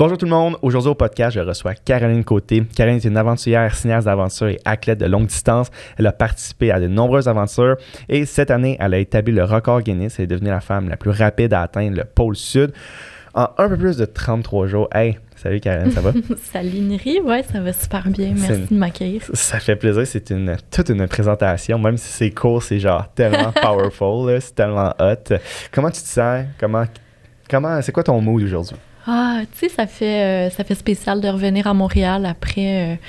Bonjour tout le monde. Aujourd'hui au podcast, je reçois Caroline Côté. Caroline est une aventurière, cinéaste d'aventure et athlète de longue distance. Elle a participé à de nombreuses aventures et cette année, elle a établi le record Guinness. Elle est devenue la femme la plus rapide à atteindre le pôle sud en un peu plus de 33 jours. Hey, salut Caroline, ça va? Salut Niri, ouais, ça va super bien. Merci de m'accueillir. Ça fait plaisir, c'est toute une présentation, même si c'est court, c'est genre tellement powerful, là, c'est tellement hot. Comment tu te sens? C'est quoi ton mood aujourd'hui? Ah, tu sais, ça fait spécial de revenir à Montréal après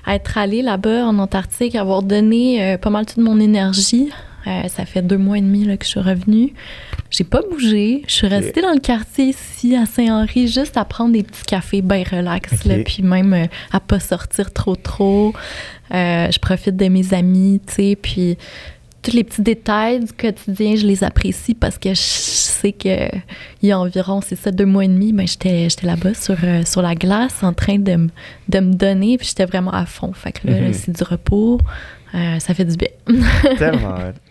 être allée là-bas en Antarctique, avoir donné pas mal toute mon énergie. Ça fait 2 mois et demi là, que je suis revenue. J'ai pas bougé. Je suis restée dans le quartier ici, à Saint-Henri, juste à prendre des petits cafés bien relax, là, puis même à pas sortir trop. Je profite de mes amis, tu sais, puis tous les petits détails du quotidien, je les apprécie parce que je sais qu'il y a environ, 2 mois et demi, ben j'étais là-bas sur la glace en train de me donner, puis j'étais vraiment à fond. Fait que là, c'est du repos. Ça fait du bien.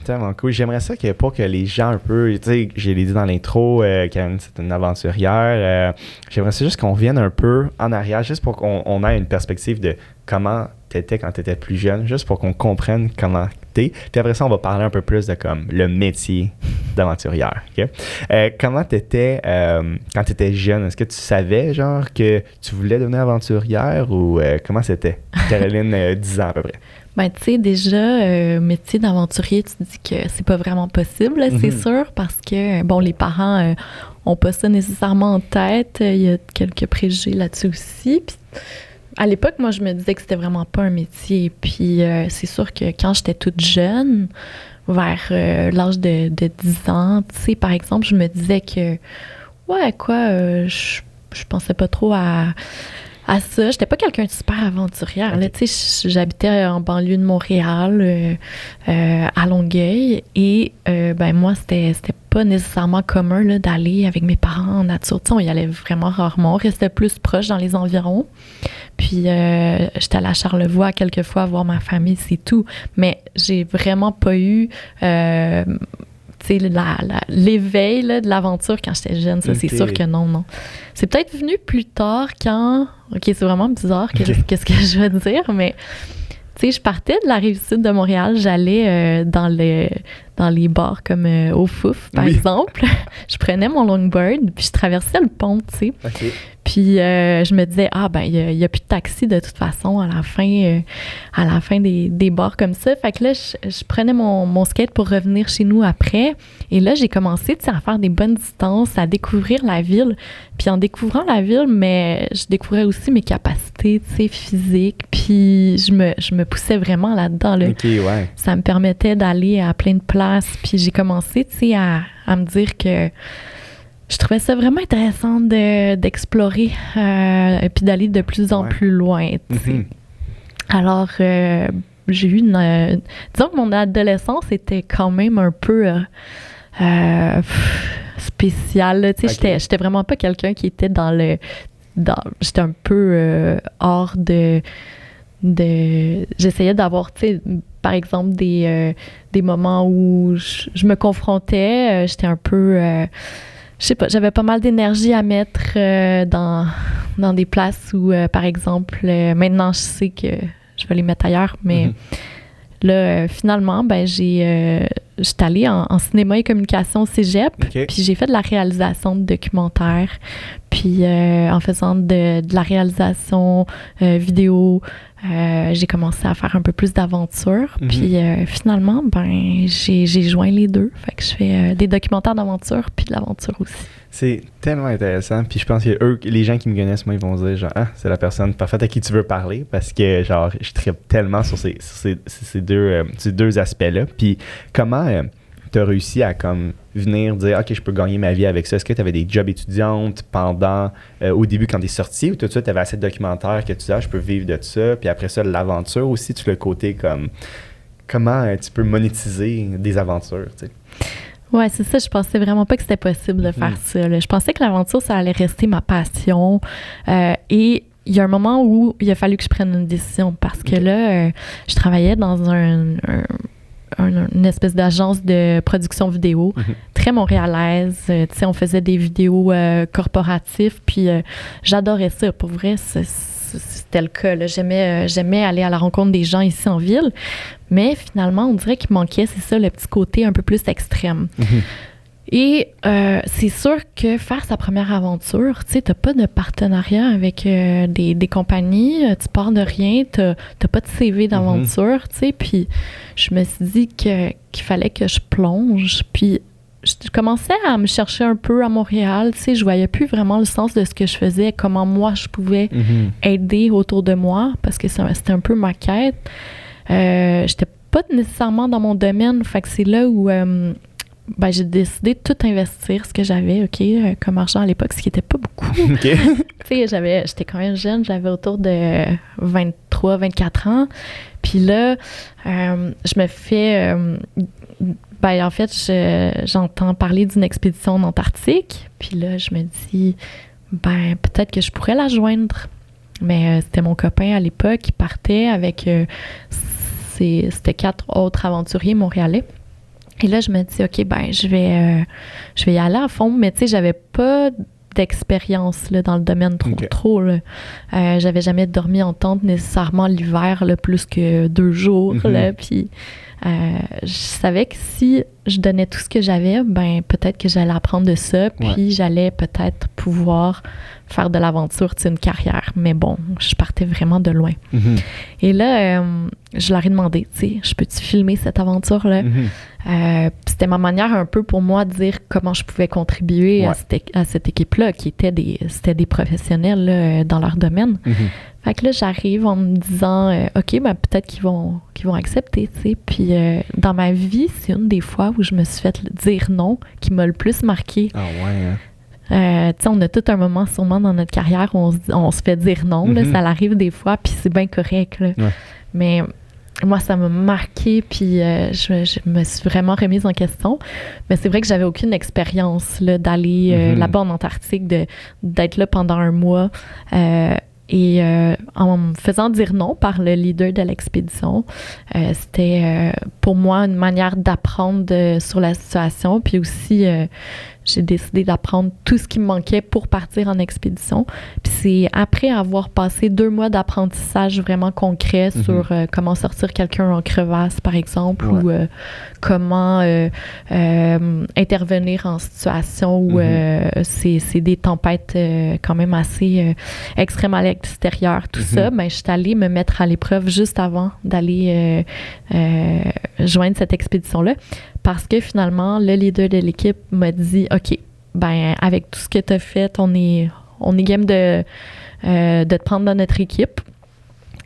tellement cool. J'aimerais ça pour que les gens un peu, tu sais, je l'ai dit dans l'intro, Karen, c'est une aventurière. J'aimerais ça juste qu'on revienne un peu en arrière, juste pour qu'on ait une perspective de comment t'étais quand t'étais plus jeune, juste pour qu'on comprenne comment t'es. Puis après ça, on va parler un peu plus de comme le métier d'aventurière. Okay? Comment t'étais quand t'étais jeune? Est-ce que tu savais genre que tu voulais devenir aventurière ou comment c'était? Caroline, 10 ans à peu près. Ben, tu sais, déjà, métier d'aventurier, tu te dis que c'est pas vraiment possible, là, c'est sûr, parce que, bon, les parents ont pas ça nécessairement en tête. Il y a quelques préjugés là-dessus aussi. Puis, à l'époque, moi, je me disais que c'était vraiment pas un métier. Puis, c'est sûr que quand j'étais toute jeune, vers l'âge de 10 ans, tu sais, par exemple, je me disais que, je pensais pas trop à ça. J'étais pas quelqu'un de super aventurière. Okay. Là, tu sais, j'habitais en banlieue de Montréal, à Longueuil, et ben moi, c'était pas nécessairement commun là, d'aller avec mes parents en nature. Tu sais, on y allait vraiment rarement. On restait plus proche dans les environs. Puis, j'étais allée à Charlevoix quelques fois voir ma famille, c'est tout. Mais j'ai vraiment pas eu l'éveil là, de l'aventure quand j'étais jeune. Ça, c'est sûr que non. C'est peut-être venu plus tard quand... OK, c'est vraiment bizarre qu'est-ce que je vais dire, mais tu sais, je partais de la Rive-Sud de Montréal, j'allais dans les bars comme au Fouf, par exemple. Je prenais mon longboard, puis je traversais le pont, tu sais. Okay. Puis je me disais, il y a plus de taxi de toute façon à la fin des bars comme ça. Fait que là, je prenais mon skate pour revenir chez nous après. Et là, j'ai commencé, tu sais, à faire des bonnes distances, à découvrir la ville. Puis en découvrant la ville, mais je découvrais aussi mes capacités, tu sais, physiques. Puis je me poussais vraiment là-dedans, là. Okay, ouais. Ça me permettait d'aller à plein de places. Puis j'ai commencé, tu sais, à me dire que je trouvais ça vraiment intéressant d'explorer et puis d'aller de plus en plus loin. Alors, j'ai eu disons que mon adolescence était quand même un peu spéciale. Tu sais, j'étais vraiment pas quelqu'un qui était j'étais un peu hors de... J'essayais d'avoir, tu sais, par exemple, des moments où je me confrontais. J'étais un peu... je sais pas, j'avais pas mal d'énergie à mettre dans des places où, par exemple, maintenant je sais que je vais les mettre ailleurs, mais là, finalement, ben j'étais allée en cinéma et communication au cégep, puis j'ai fait de la réalisation de documentaires, puis en faisant de la réalisation vidéo, j'ai commencé à faire un peu plus d'aventure, puis finalement, ben j'ai joint les deux, fait que je fais des documentaires d'aventure puis de l'aventure aussi. C'est tellement intéressant, puis je pense que les gens qui me connaissent, moi, ils vont dire genre, c'est la personne parfaite à qui tu veux parler, parce que genre, je tripe tellement sur ces deux aspects-là. Puis comment tu as réussi à comme venir dire, OK, je peux gagner ma vie avec ça? Est-ce que tu avais des jobs étudiantes pendant, au début quand tu es sorti, ou tout de suite tu avais assez de documentaires que tu disais, je peux vivre de ça, puis après ça, l'aventure aussi, tu le côté comme, comment tu peux monétiser des aventures, tu sais? Ouais, c'est ça. Je pensais vraiment pas que c'était possible de faire ça, là. Je pensais que l'aventure, ça allait rester ma passion. Et il y a un moment où il a fallu que je prenne une décision parce que là, je travaillais dans une espèce d'agence de production vidéo, très montréalaise. Tu sais, on faisait des vidéos corporatives, puis j'adorais ça. Pour vrai, c'était le cas. Là. J'aimais aller à la rencontre des gens ici en ville, mais finalement, on dirait qu'il manquait, c'est ça, le petit côté un peu plus extrême. Et c'est sûr que faire sa première aventure, tu sais, t'as pas de partenariat avec des compagnies, tu pars de rien, t'as pas de CV d'aventure, tu sais, puis je me suis dit qu'il fallait que je plonge, puis je commençais à me chercher un peu à Montréal, tu sais, je voyais plus vraiment le sens de ce que je faisais, comment moi je pouvais aider autour de moi, parce que c'était un peu ma quête. J'étais pas nécessairement dans mon domaine, fait que c'est là où... j'ai décidé de tout investir, ce que j'avais, comme argent à l'époque, ce qui n'était pas beaucoup. Tu sais, j'étais quand même jeune, j'avais autour de 23, 24 ans. Puis là, je me fais... en fait, j'entends parler d'une expédition en Antarctique. Puis là, je me dis, peut-être que je pourrais la joindre. Mais c'était mon copain à l'époque qui partait avec... c'était 4 autres aventuriers montréalais. Et là, je me dis, OK, je vais y aller à fond. Mais tu sais, j'avais pas d'expérience là, dans le domaine trop. Là. J'avais jamais dormi en tente nécessairement l'hiver, là, plus que 2 jours. Là, puis je savais que si je donnais tout ce que j'avais, peut-être que j'allais apprendre de ça. Puis j'allais peut-être pouvoir faire de l'aventure, une carrière. Mais bon, je partais vraiment de loin. Et là, je leur ai demandé, je peux-tu filmer cette aventure-là? C'était ma manière un peu pour moi de dire comment je pouvais contribuer à cette équipe-là, c'était des professionnels là, dans leur domaine. Fait que là, j'arrive en me disant, OK, peut-être qu'ils vont accepter, tu sais. Puis dans ma vie, c'est une des fois où je me suis fait dire non qui m'a le plus marqué. Ah ouais, hein? Tu sais, on a tout un moment sûrement dans notre carrière où on se fait dire non, là, ça arrive des fois, puis c'est bien correct, là. Mais moi, ça m'a marqué, puis je me suis vraiment remise en question. Mais c'est vrai que j'avais aucune expérience là, d'aller là-bas en Antarctique, d'être là pendant un mois. Et en me faisant dire non par le leader de l'expédition, c'était pour moi une manière d'apprendre sur la situation, puis aussi j'ai décidé d'apprendre tout ce qui me manquait pour partir en expédition. Puis c'est après avoir passé 2 mois d'apprentissage vraiment concret sur comment sortir quelqu'un en crevasse, par exemple, ou comment intervenir en situation où c'est des tempêtes quand même assez extrêmes à l'extérieur, tout ça, je suis allée me mettre à l'épreuve juste avant d'aller joindre cette expédition-là. Parce que finalement, le leader de l'équipe m'a dit, OK, avec tout ce que tu as fait, on est game de te prendre dans notre équipe.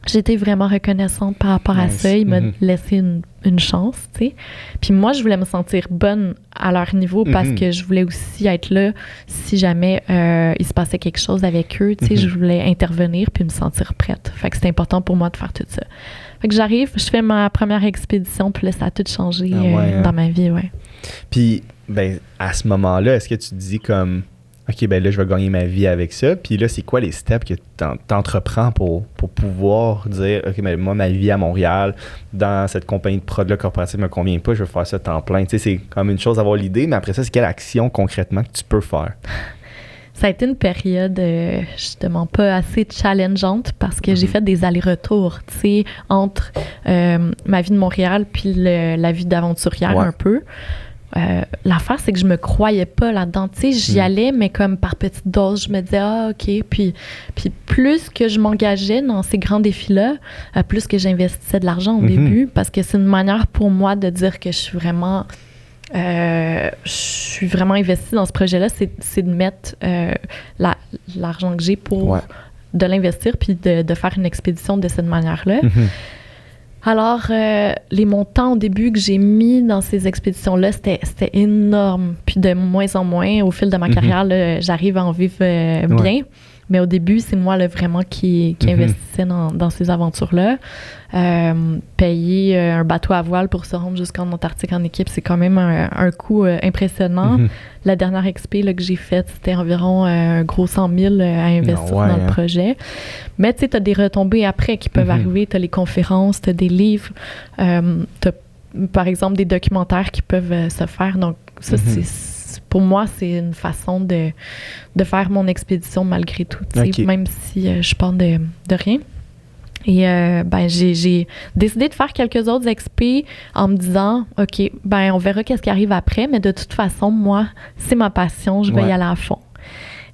J'étais vraiment reconnaissante par rapport à ça. Il m'a laissé une chance, tu sais. Puis moi, je voulais me sentir bonne à leur niveau parce que je voulais aussi être là si jamais il se passait quelque chose avec eux. Tu sais, je voulais intervenir puis me sentir prête. Fait que c'était important pour moi de faire tout ça. Fait que j'arrive, je fais ma première expédition, puis là, ça a tout changé dans ma vie, Puis, à ce moment-là, est-ce que tu te dis comme, OK, là, je vais gagner ma vie avec ça. Puis là, c'est quoi les steps que t'entreprends pour pouvoir dire, OK, moi, ma vie à Montréal, dans cette compagnie de prod-là corporative me convient pas, je vais faire ça temps plein. Tu sais, c'est comme une chose d'avoir l'idée, mais après ça, c'est quelle action concrètement que tu peux faire? Ça a été une période, justement, pas assez challengeante parce que j'ai fait des allers-retours, tu sais, entre ma vie de Montréal puis la vie d'aventurière un peu. L'affaire, c'est que je me croyais pas là-dedans. Tu sais, j'y allais, mais comme par petites doses, je me disais, OK. Puis plus que je m'engageais dans ces grands défis-là, plus que j'investissais de l'argent au début, parce que c'est une manière pour moi de dire que je suis vraiment investie dans ce projet-là, c'est de mettre l'argent que j'ai pour de l'investir puis de faire une expédition de cette manière-là. Alors, les montants au début que j'ai mis dans ces expéditions-là, c'était énorme. Puis de moins en moins, au fil de ma carrière, là, j'arrive à en vivre bien. Mais au début, c'est moi là, vraiment qui investissais dans ces aventures-là. Payer un bateau à voile pour se rendre jusqu'en Antarctique en équipe, c'est quand même un coût impressionnant. La dernière expé là, que j'ai faite, c'était environ un gros 100 000 à investir dans le projet. Mais tu sais, tu as des retombées après qui peuvent arriver. Tu as les conférences, tu as des livres, tu as par exemple, des documentaires qui peuvent se faire. Donc, ça, pour moi, c'est une façon de faire mon expédition malgré tout, même si je pars de rien. Et j'ai décidé de faire quelques autres expés en me disant, OK, on verra qu'est-ce qui arrive après, mais de toute façon, moi, c'est ma passion, je vais y aller à fond.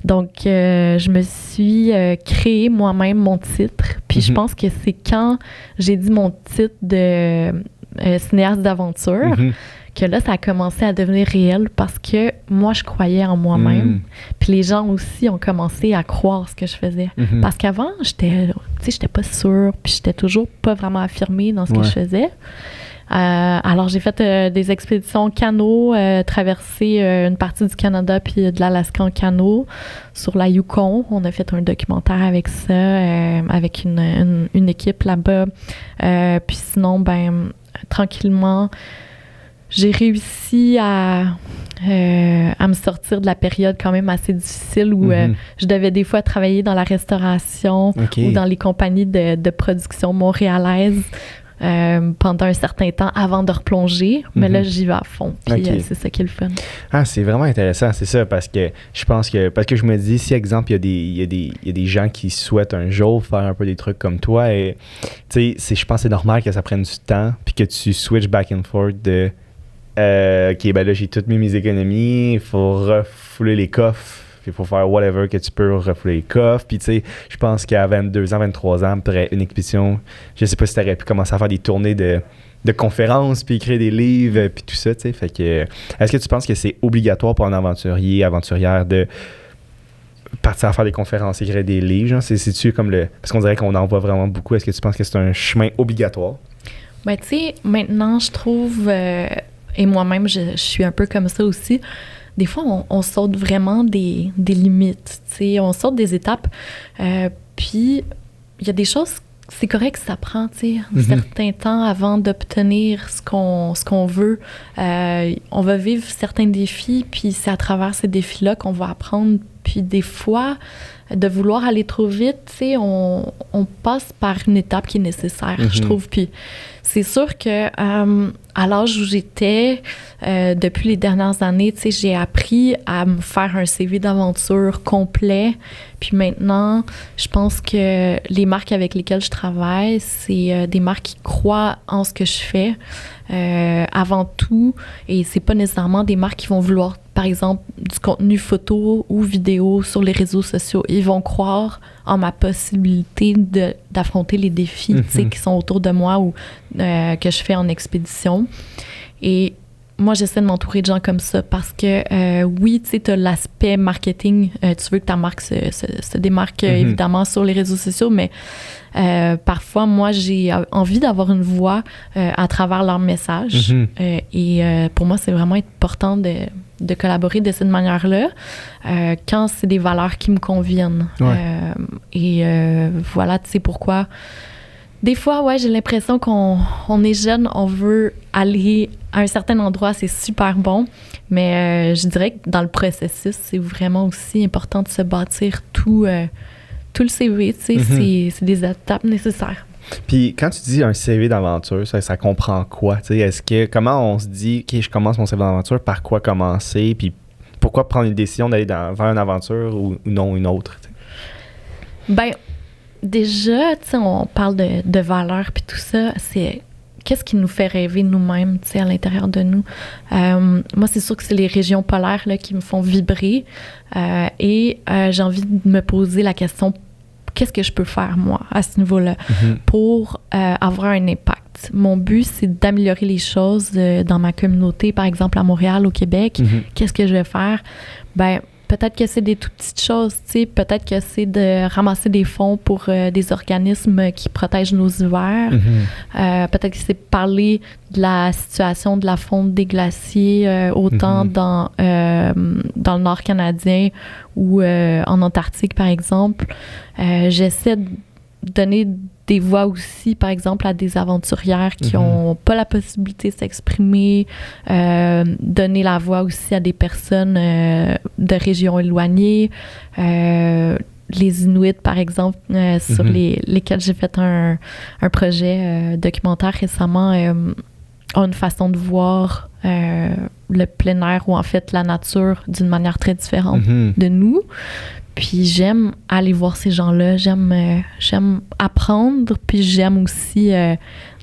Donc, je me suis créé moi-même mon titre. Puis je pense que c'est quand j'ai dit mon titre de cinéaste d'aventure que là, ça a commencé à devenir réel parce que moi, je croyais en moi-même. Puis les gens aussi ont commencé à croire ce que je faisais. Parce qu'avant, j'étais pas sûre, puis j'étais toujours pas vraiment affirmée dans ce que je faisais. Alors, j'ai fait des expéditions canot, traversé une partie du Canada puis de l'Alaska en canot sur la Yukon. On a fait un documentaire avec ça, avec une équipe là-bas. Puis sinon, tranquillement, j'ai réussi à me sortir de la période quand même assez difficile où je devais des fois travailler dans la restauration ou dans les compagnies de production montréalaises pendant un certain temps avant de replonger. Mais là, j'y vais à fond. Puis c'est ça qui est le fun. Ah, c'est vraiment intéressant, c'est ça, parce que je pense que... Parce que je me dis, si, exemple, il y a des gens qui souhaitent un jour faire un peu des trucs comme toi, et tu sais, je pense que c'est normal que ça prenne du temps, puis que tu switches back and forth de... OK, là, j'ai toutes mis mes économies, il faut refouler les coffres, il faut faire whatever que tu peux refouler les coffres. Puis, tu sais, je pense qu'à 22 ans, 23 ans, tu aurais une expédition, je sais pas si tu aurais pu commencer à faire des tournées de conférences, puis écrire des livres, puis tout ça, tu sais. Fait que, est-ce que tu penses que c'est obligatoire pour un aventurier, aventurière de partir à faire des conférences, écrire des livres? Genre, c'est-tu comme le... Parce qu'on dirait qu'on en voit vraiment beaucoup. Est-ce que tu penses que c'est un chemin obligatoire? Tu sais, maintenant, je trouve... et moi-même, je suis un peu comme ça aussi. Des fois, on saute vraiment des limites, tu sais, on saute des étapes. Puis, il y a des choses, c'est correct que ça prend, tu sais, un certain temps avant d'obtenir ce qu'on veut. On va vivre certains défis, puis c'est à travers ces défis-là qu'on va apprendre. Puis des fois, de vouloir aller trop vite, tu sais, on passe par une étape qui est nécessaire, je trouve. Puis c'est sûr que à l'âge où j'étais, depuis les dernières années, tu sais, j'ai appris à me faire un CV d'aventure complet. Puis maintenant, je pense que les marques avec lesquelles je travaille, c'est des marques qui croient en ce que je fais avant tout. Et c'est pas nécessairement des marques qui vont vouloir, par exemple, du contenu photo ou vidéo sur les réseaux sociaux. Ils vont croire en ma possibilité d'affronter les défis tu sais, qui sont autour de moi ou que je fais en expédition. Et moi, j'essaie de m'entourer de gens comme ça parce que, oui, tu sais, tu as l'aspect marketing. Tu veux que ta marque se démarque, évidemment, sur les réseaux sociaux, mais parfois, moi, j'ai envie d'avoir une voix à travers leur message. Et pour moi, c'est vraiment important de collaborer de cette manière-là quand c'est des valeurs qui me conviennent. Voilà, tu sais pourquoi. Des fois, ouais, j'ai l'impression qu'on est jeune, on veut aller à un certain endroit, c'est super bon, mais je dirais que dans le processus, c'est vraiment aussi important de se bâtir tout le CV, tu sais, c'est des étapes nécessaires. Puis quand tu dis un CV d'aventure, ça comprend quoi? Est-ce que comment on se dit, OK, je commence mon CV d'aventure, par quoi commencer? Puis pourquoi prendre une décision d'aller vers une aventure ou non une autre? T'sais? Déjà, tu sais, on parle de valeurs puis tout ça, c'est qu'est-ce qui nous fait rêver nous-mêmes, tu sais, à l'intérieur de nous. Moi, c'est sûr que c'est les régions polaires là, qui me font vibrer et j'ai envie de me poser la question, qu'est-ce que je peux faire, moi, à ce niveau-là, pour avoir un impact? Mon but, c'est d'améliorer les choses dans ma communauté, par exemple à Montréal, au Québec. Qu'est-ce que je vais faire? Peut-être que c'est des toutes petites choses, tu sais. Peut-être que c'est de ramasser des fonds pour des organismes qui protègent nos hivers. Peut-être que c'est parler de la situation de la fonte des glaciers, autant dans le nord canadien ou en Antarctique, par exemple. J'essaie de donner des voix aussi, par exemple, à des aventurières qui n'ont pas la possibilité de s'exprimer, donner la voix aussi à des personnes de régions éloignées, les Inuits, par exemple, sur lesquels j'ai fait un projet documentaire récemment. ont une façon de voir le plein air ou en fait la nature d'une manière très différente de nous. Puis j'aime aller voir ces gens-là, j'aime apprendre, puis j'aime aussi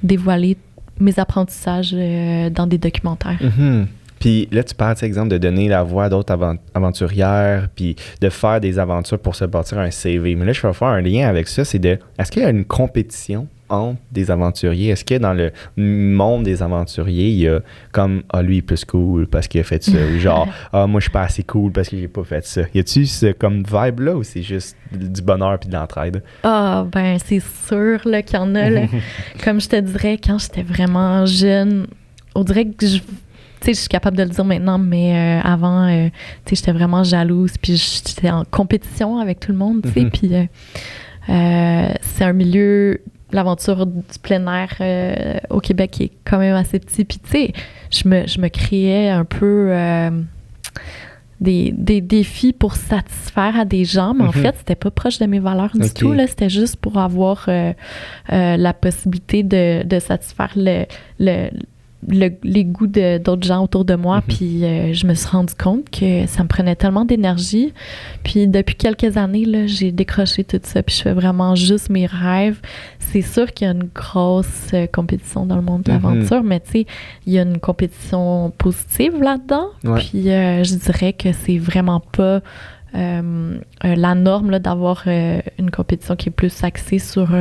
dévoiler mes apprentissages dans des documentaires. Puis là, tu parles, par exemple, de donner la voix à d'autres aventurières, puis de faire des aventures pour se bâtir un CV. Mais là, je vais faire un lien avec ça, est-ce qu'il y a une compétition entre des aventuriers? Est-ce que dans le monde des aventuriers, il y a comme « Ah, lui, il est plus cool parce qu'il a fait ça » ou genre « Ah, moi, je suis pas assez cool parce que j'ai pas fait ça ». Y a-tu ce comme vibe-là ou c'est juste du bonheur puis de l'entraide? Ah, ben c'est sûr là, qu'il y en a. Là. Comme je te dirais, quand j'étais vraiment jeune, on dirait que je suis capable de le dire maintenant, mais avant, j'étais vraiment jalouse, puis j'étais en compétition avec tout le monde, tu sais, puis c'est un milieu, l'aventure du plein air au Québec qui est quand même assez petit, puis tu sais, je me créais un peu des défis pour satisfaire à des gens, mais en fait, c'était pas proche de mes valeurs du tout, là, c'était juste pour avoir la possibilité de satisfaire les goûts d'autres gens autour de moi, puis je me suis rendu compte que ça me prenait tellement d'énergie. Puis depuis quelques années, là, j'ai décroché tout ça, puis je fais vraiment juste mes rêves. C'est sûr qu'il y a une grosse compétition dans le monde de l'aventure, mais tu sais, il y a une compétition positive là-dedans, puis je dirais que c'est vraiment pas la norme là, d'avoir une compétition qui est plus axée sur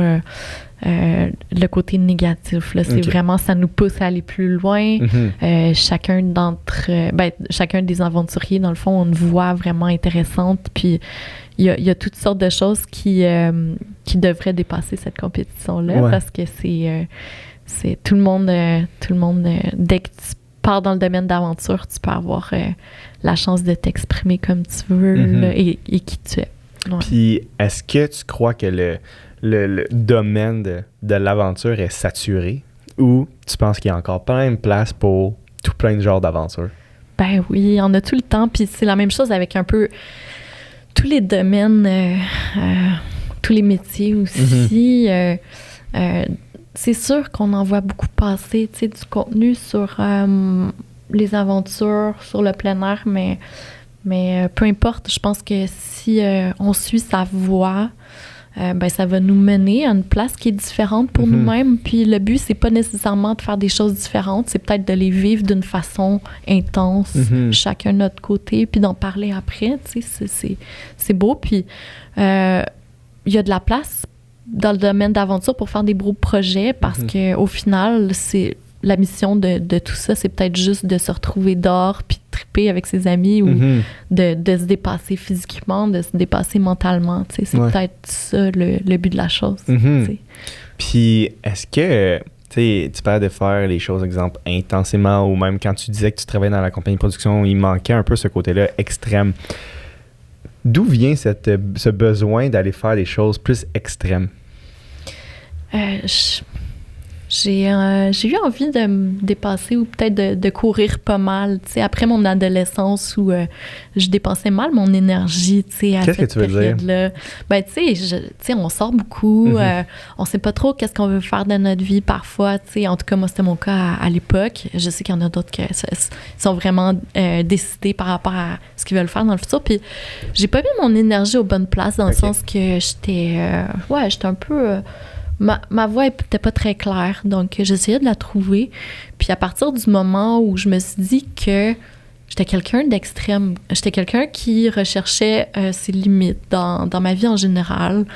le côté négatif. Là. C'est vraiment, ça nous pousse à aller plus loin. Chacun des aventuriers, dans le fond, ont une voix vraiment intéressante. Puis il y a toutes sortes de choses qui devraient dépasser cette compétition-là parce que c'est tout le monde, dès que tu pars dans le domaine d'aventure, tu peux avoir la chance de t'exprimer comme tu veux là, et qui tu es. Ouais. Puis, est-ce que tu crois que le domaine de l'aventure est saturé ou tu penses qu'il y a encore plein de place pour tout plein de genres d'aventures? Ben oui, on a tout le temps. Puis c'est la même chose avec un peu tous les domaines, tous les métiers aussi. C'est sûr qu'on en voit beaucoup passer, tu sais, du contenu sur les aventures, sur le plein air, mais peu importe, je pense que si on suit sa voie, ben ça va nous mener à une place qui est différente pour nous-mêmes. Puis le but, c'est pas nécessairement de faire des choses différentes, c'est peut-être de les vivre d'une façon intense, chacun de notre côté, puis d'en parler après, tu sais, c'est beau. Puis il y a de la place dans le domaine d'aventure pour faire des beaux projets parce que au final, c'est la mission de tout ça, c'est peut-être juste de se retrouver dehors puis de triper avec ses amis ou de se dépasser physiquement, de se dépasser mentalement. Tu sais, c'est peut-être ça le but de la chose. Tu sais. Puis, est-ce que tu parles de faire les choses, exemple, intensément ou même quand tu disais que tu travaillais dans la compagnie de production, il manquait un peu ce côté-là extrême. D'où vient ce besoin d'aller faire des choses plus extrêmes? J'ai eu envie de me dépasser ou peut-être de courir pas mal, tu sais, après mon adolescence où je dépensais mal mon énergie, tu sais, à cette période-là. Ben, tu sais, on sort beaucoup, on sait pas trop qu'est-ce qu'on veut faire de notre vie parfois, tu sais. En tout cas, moi, c'était mon cas à l'époque. Je sais qu'il y en a d'autres qui sont vraiment décidés par rapport à ce qu'ils veulent faire dans le futur. Puis, j'ai pas mis mon énergie aux bonnes places dans le sens que j'étais un peu... Ma voix n'était pas très claire, donc j'essayais de la trouver. Puis à partir du moment où je me suis dit que j'étais quelqu'un d'extrême, j'étais quelqu'un qui recherchait ses limites dans ma vie en général,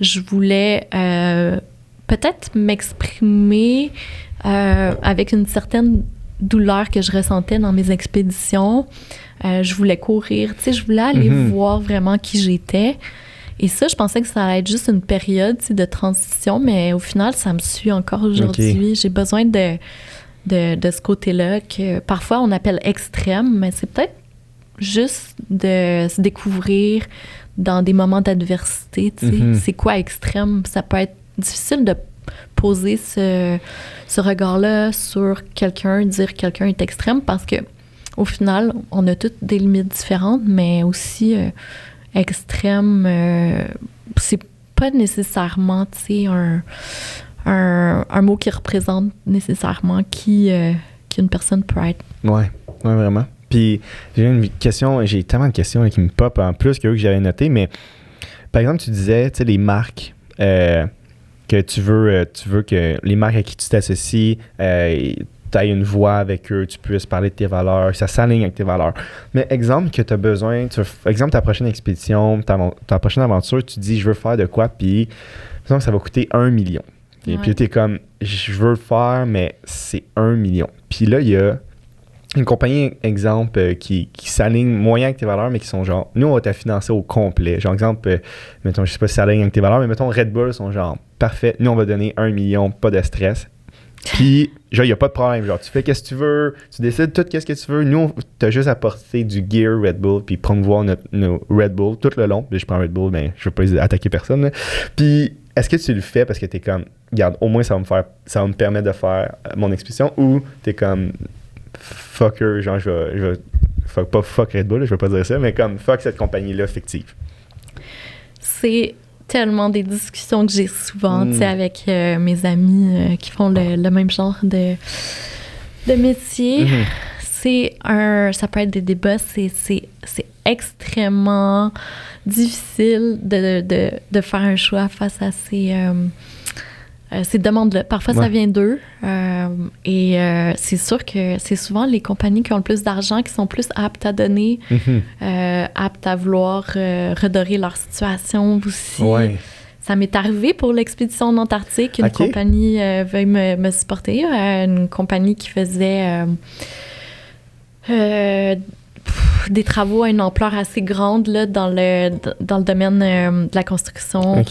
je voulais peut-être m'exprimer avec une certaine douleur que je ressentais dans mes expéditions. Je voulais courir, tu sais, je voulais aller voir vraiment qui j'étais. Et ça, je pensais que ça allait être juste une période de transition, mais au final, ça me suit encore aujourd'hui. J'ai besoin de ce côté-là que parfois on appelle extrême, mais c'est peut-être juste de se découvrir dans des moments d'adversité. C'est quoi extrême? Ça peut être difficile de poser ce regard-là sur quelqu'un, dire que quelqu'un est extrême, parce que au final, on a toutes des limites différentes, mais aussi... extrême, c'est pas nécessairement, tu sais, un mot qui représente nécessairement qui une personne peut être. Ouais, vraiment. Puis j'ai une question, j'ai tellement de questions là, qui me pop en plus que j'avais noté, mais par exemple, tu disais, tu sais, les marques que tu veux que les marques à qui tu t'associes, tu as une voix avec eux, tu puisses parler de tes valeurs, ça s'aligne avec tes valeurs. Mais exemple que tu as besoin, exemple ta prochaine expédition, ta prochaine aventure, tu dis je veux faire de quoi, puis disons que ça va coûter 1 million. Et puis tu es comme je veux le faire, mais c'est 1 million. Puis là, il y a une compagnie, exemple, qui s'aligne moyen avec tes valeurs, mais qui sont genre, nous, on va te financer au complet. Genre, exemple, mettons, je sais pas si ça s'aligne avec tes valeurs, mais mettons, Red Bull sont genre, parfait, nous, on va donner 1 million, pas de stress. Puis, genre, il n'y a pas de problème. Genre, tu fais qu'est-ce que tu veux, tu décides tout qu'est-ce que tu veux. Nous, t'as juste à porter du gear Red Bull, puis promouvoir nos Red Bull tout le long. Puis, je prends Red Bull, mais je veux pas attaquer personne. Là. Puis, est-ce que tu le fais parce que t'es comme, regarde, au moins, ça va me permettre de faire mon expédition, ou t'es comme, fucker, genre, je vais fuck Red Bull, je vais pas dire ça, mais comme, fuck cette compagnie-là fictive. C'est tellement des discussions que j'ai souvent, tu sais, avec mes amis qui font le même genre de métier. Ça peut être des débats, c'est extrêmement difficile de faire un choix face à ces demandes-là. Parfois, ça vient d'eux. Et c'est sûr que c'est souvent les compagnies qui ont le plus d'argent qui sont plus aptes à donner, aptes à vouloir redorer leur situation aussi. Ouais. Ça m'est arrivé pour l'expédition en Antarctique. Une compagnie veuille me supporter. Une compagnie qui faisait des travaux à une ampleur assez grande là, dans le domaine de la construction.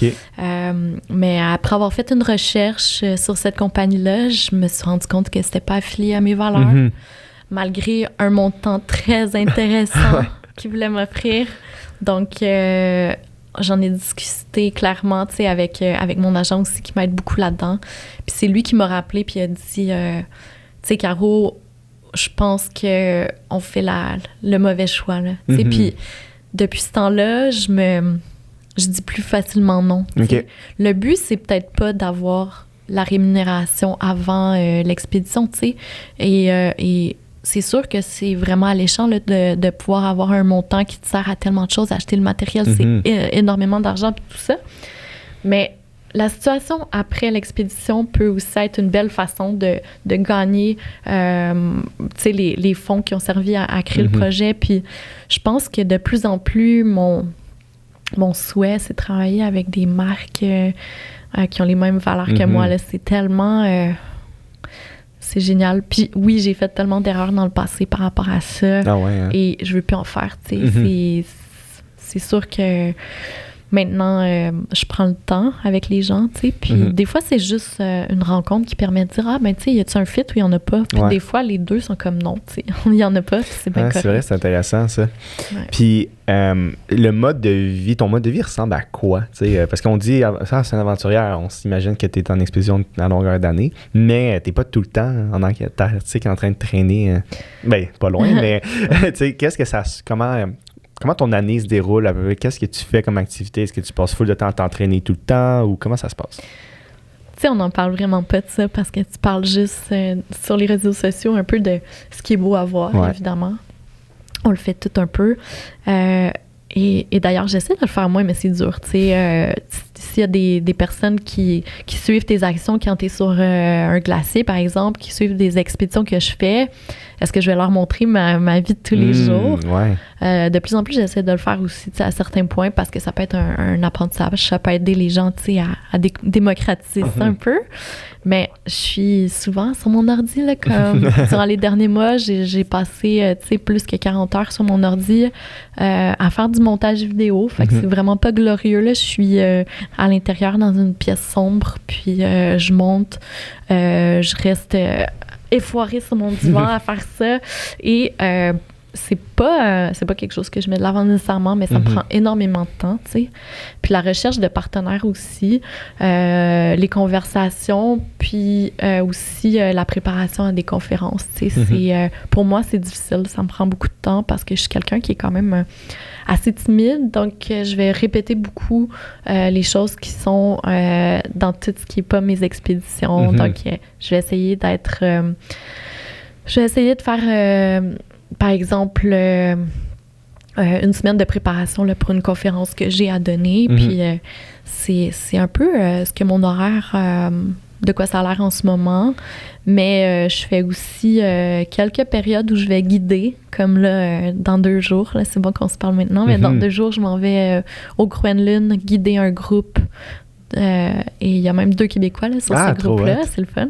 Mais après avoir fait une recherche sur cette compagnie-là, je me suis rendu compte que c'était pas affilié à mes valeurs, malgré un montant très intéressant qu'ils voulaient m'offrir. Donc, j'en ai discuté clairement avec mon agent aussi qui m'aide beaucoup là-dedans. Puis c'est lui qui m'a rappelé puis il a dit, tu sais, Caro, je pense qu'on fait le mauvais choix. Puis depuis ce temps-là, je dis plus facilement non. Le but, c'est peut-être pas d'avoir la rémunération avant l'expédition, tu sais. Et c'est sûr que c'est vraiment alléchant là, de pouvoir avoir un montant qui te sert à tellement de choses, acheter le matériel, c'est énormément d'argent et tout ça. Mais la situation après l'expédition peut aussi être une belle façon de gagner les fonds qui ont servi à créer le projet. Puis je pense que de plus en plus, mon souhait, c'est de travailler avec des marques qui ont les mêmes valeurs que moi. Là. C'est tellement... c'est génial. Puis oui, j'ai fait tellement d'erreurs dans le passé par rapport à ça. Et je veux plus en faire. C'est sûr que... Maintenant, je prends le temps avec les gens, tu sais, puis des fois, c'est juste une rencontre qui permet de dire, tu sais, y a-tu un fit ou il y en a pas? Puis des fois, les deux sont comme non, tu sais, il y en a pas, puis c'est bien correct. C'est vrai, c'est intéressant, ça. Puis, le mode de vie, ton mode de vie ressemble à quoi, tu sais? Parce qu'on dit, ça, c'est une aventurière, on s'imagine que tu es en expédition à longueur d'année, mais t'es pas tout le temps en Antarctique en train de traîner, pas loin, mais, tu sais, comment ton année se déroule? Qu'est-ce que tu fais comme activité? Est-ce que tu passes full de temps à t'entraîner tout le temps ou comment ça se passe? Tu sais, on n'en parle vraiment pas de ça parce que tu parles juste sur les réseaux sociaux un peu de ce qui est beau à voir, évidemment. On le fait tout un peu. Et d'ailleurs, j'essaie de le faire moins, mais c'est dur. Tu sais, s'il y a des personnes qui suivent tes actions quand tu es sur un glacier, par exemple, qui suivent des expéditions que je fais, est-ce que je vais leur montrer ma vie de tous les jours? De plus en plus, j'essaie de le faire aussi à certains points parce que ça peut être un apprentissage. Ça peut aider les gens à démocratiser ça un peu. Mais je suis souvent sur mon ordi. Là, comme durant les derniers mois, j'ai passé plus que 40 heures sur mon ordi à faire du montage vidéo. Fait que c'est vraiment pas glorieux. Là. Je suis à l'intérieur dans une pièce sombre, puis je monte. Je reste effoirée sur mon divan à faire ça. Et c'est pas quelque chose que je mets de l'avant nécessairement, mais ça me prend énormément de temps, tu sais. Puis la recherche de partenaires aussi, les conversations, puis aussi la préparation à des conférences, tu sais. Pour moi, c'est difficile, ça me prend beaucoup de temps parce que je suis quelqu'un qui est quand même assez timide, donc je vais répéter beaucoup les choses qui sont dans tout ce qui n'est pas mes expéditions. Donc, je vais essayer de faire... par exemple, une semaine de préparation là, pour une conférence que j'ai à donner. Puis c'est un peu ce que mon horaire, de quoi ça a l'air en ce moment. Mais je fais aussi quelques périodes où je vais guider, comme là, dans 2 jours. Là, c'est bon qu'on se parle maintenant, mais dans 2 jours, je m'en vais au Groenland guider un groupe. Et il y a même 2 Québécois là, sur ce groupe-là, c'est le fun.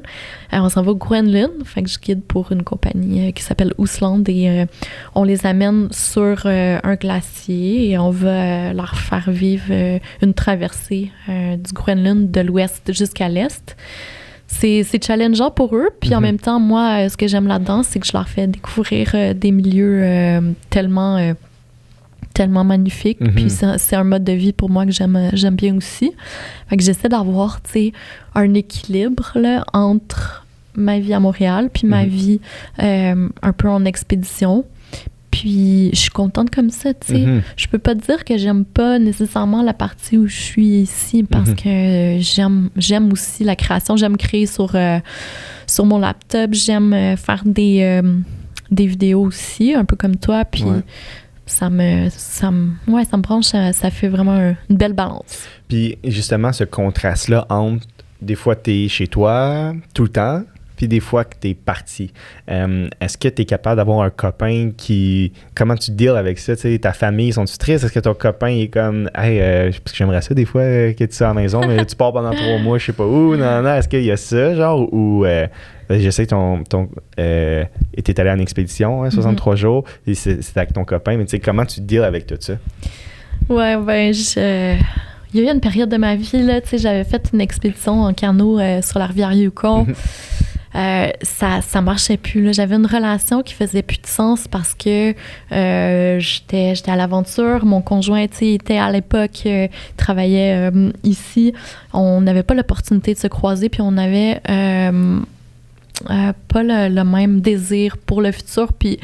On s'en va au Groenland, fait que je guide pour une compagnie qui s'appelle Ousland et on les amène sur un glacier et on va leur faire vivre une traversée du Groenland de l'ouest jusqu'à l'est. C'est challengeant pour eux, puis en même temps, moi, ce que j'aime là-dedans, c'est que je leur fais découvrir des milieux tellement magnifique. Puis c'est un mode de vie pour moi que j'aime bien aussi. Fait que j'essaie d'avoir, tu sais, un équilibre là, entre ma vie à Montréal puis ma vie un peu en expédition. Puis je suis contente comme ça, tu sais. Je peux pas dire que j'aime pas nécessairement la partie où je suis ici parce que j'aime aussi la création. J'aime créer sur mon laptop. J'aime faire des vidéos aussi, un peu comme toi. Puis ça me branche, ça fait vraiment une belle balance. Puis justement, ce contraste-là entre des fois t'es chez toi tout le temps, puis des fois que t'es parti. Est-ce que t'es capable d'avoir un copain qui... Comment tu deals avec ça? T'sais, ta famille, sont-tu tristes? Est-ce que ton copain est comme « Hey, parce que j'aimerais ça des fois que tu sois à la maison, mais tu pars pendant 3 mois, je sais pas où. » Non. Est-ce qu'il y a ça, genre, ou... je sais que t'es allé en expédition, 63 jours, et c'est avec ton copain, mais tu sais, comment tu deals avec tout ça? Ouais, il y a eu une période de ma vie, là, tu sais, j'avais fait une expédition en canot sur la rivière Yukon. Ça marchait plus, là. J'avais une relation qui faisait plus de sens parce que j'étais à l'aventure. Mon conjoint, tu sais, était à l'époque, travaillait ici. On n'avait pas l'opportunité de se croiser, puis on avait... pas le même désir pour le futur, puis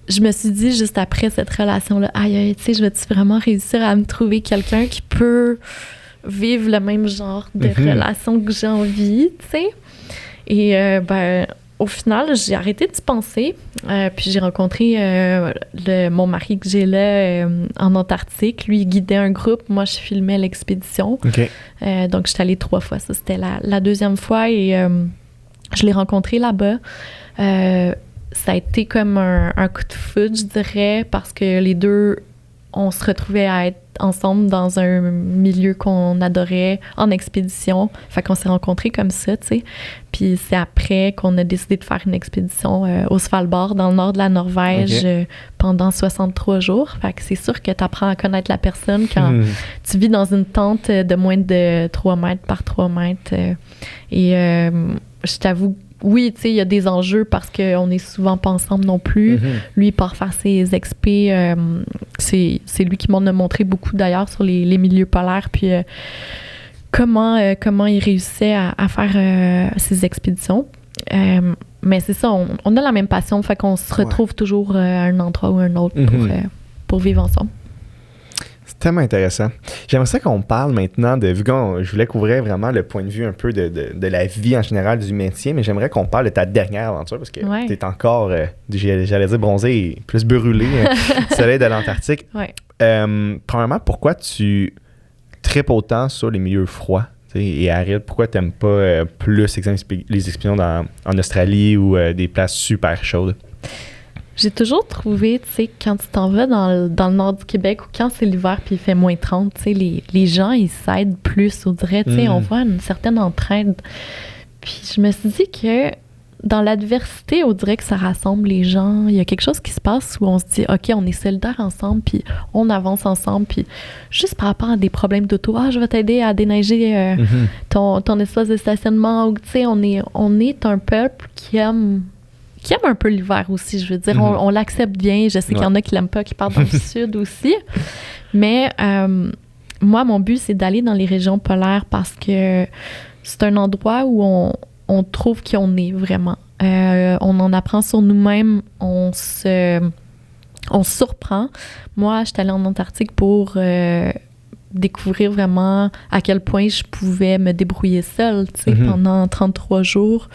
je me suis dit juste après cette relation-là, aïe, tu sais, je vais-tu vraiment réussir à me trouver quelqu'un qui peut vivre le même genre de relation que j'ai envie, tu sais? Et au final, j'ai arrêté de penser, puis j'ai rencontré mon mari que j'ai là en Antarctique. Lui, il guidait un groupe, moi, je filmais l'expédition. Donc, j'étais allée 3 fois, ça, c'était la 2e fois, et... je l'ai rencontré là-bas. Ça a été comme un coup de foudre, je dirais, parce que les deux, on se retrouvait à être ensemble dans un milieu qu'on adorait en expédition. Fait qu'on s'est rencontrés comme ça, tu sais. Puis c'est après qu'on a décidé de faire une expédition au Svalbard, dans le nord de la Norvège, pendant 63 jours. Fait que c'est sûr que tu apprends à connaître la personne quand tu vis dans une tente de moins de 3 mètres par 3 mètres. Je t'avoue, oui, tu sais, il y a des enjeux parce qu'on est souvent pas ensemble non plus. Lui, il part faire ses expés. C'est lui qui m'en a montré beaucoup, d'ailleurs, sur les milieux polaires. Puis comment il réussissait à faire ses expéditions. Mais c'est ça, on a la même passion. Fait qu'on se retrouve toujours à un endroit ou un autre pour vivre ensemble. C'est tellement intéressant. J'aimerais ça qu'on parle maintenant vu que je voulais couvrir vraiment le point de vue un peu de la vie en général du métier, mais j'aimerais qu'on parle de ta dernière aventure parce que t'es encore, j'allais dire bronzé et plus brûlé, du soleil de l'Antarctique. Premièrement, pourquoi tu tripes autant sur les milieux froids et arides? Pourquoi t'aimes pas plus les expéditions en Australie ou des places super chaudes? J'ai toujours trouvé, tu sais, quand tu t'en vas dans le nord du Québec ou quand c'est l'hiver puis il fait moins 30, tu sais, les gens, ils s'aident plus, on dirait, tu sais, on voit une certaine entraide. Puis je me suis dit que dans l'adversité, on dirait que ça rassemble les gens. Il y a quelque chose qui se passe où on se dit, OK, on est solidaires ensemble, puis on avance ensemble, puis juste par rapport à des problèmes d'auto, je vais t'aider à déneiger ton espace de stationnement, ou tu sais, on est un peuple qui aime aiment un peu l'hiver aussi, je veux dire. On l'accepte bien. Je sais qu'il y en a qui l'aiment pas, qui partent dans le sud aussi. Mais moi, mon but, c'est d'aller dans les régions polaires parce que c'est un endroit où on trouve qui on est vraiment. On en apprend sur nous-mêmes. On se surprend. Moi, j'étais allée en Antarctique pour découvrir vraiment à quel point je pouvais me débrouiller seule, tu sais, pendant 33 jours.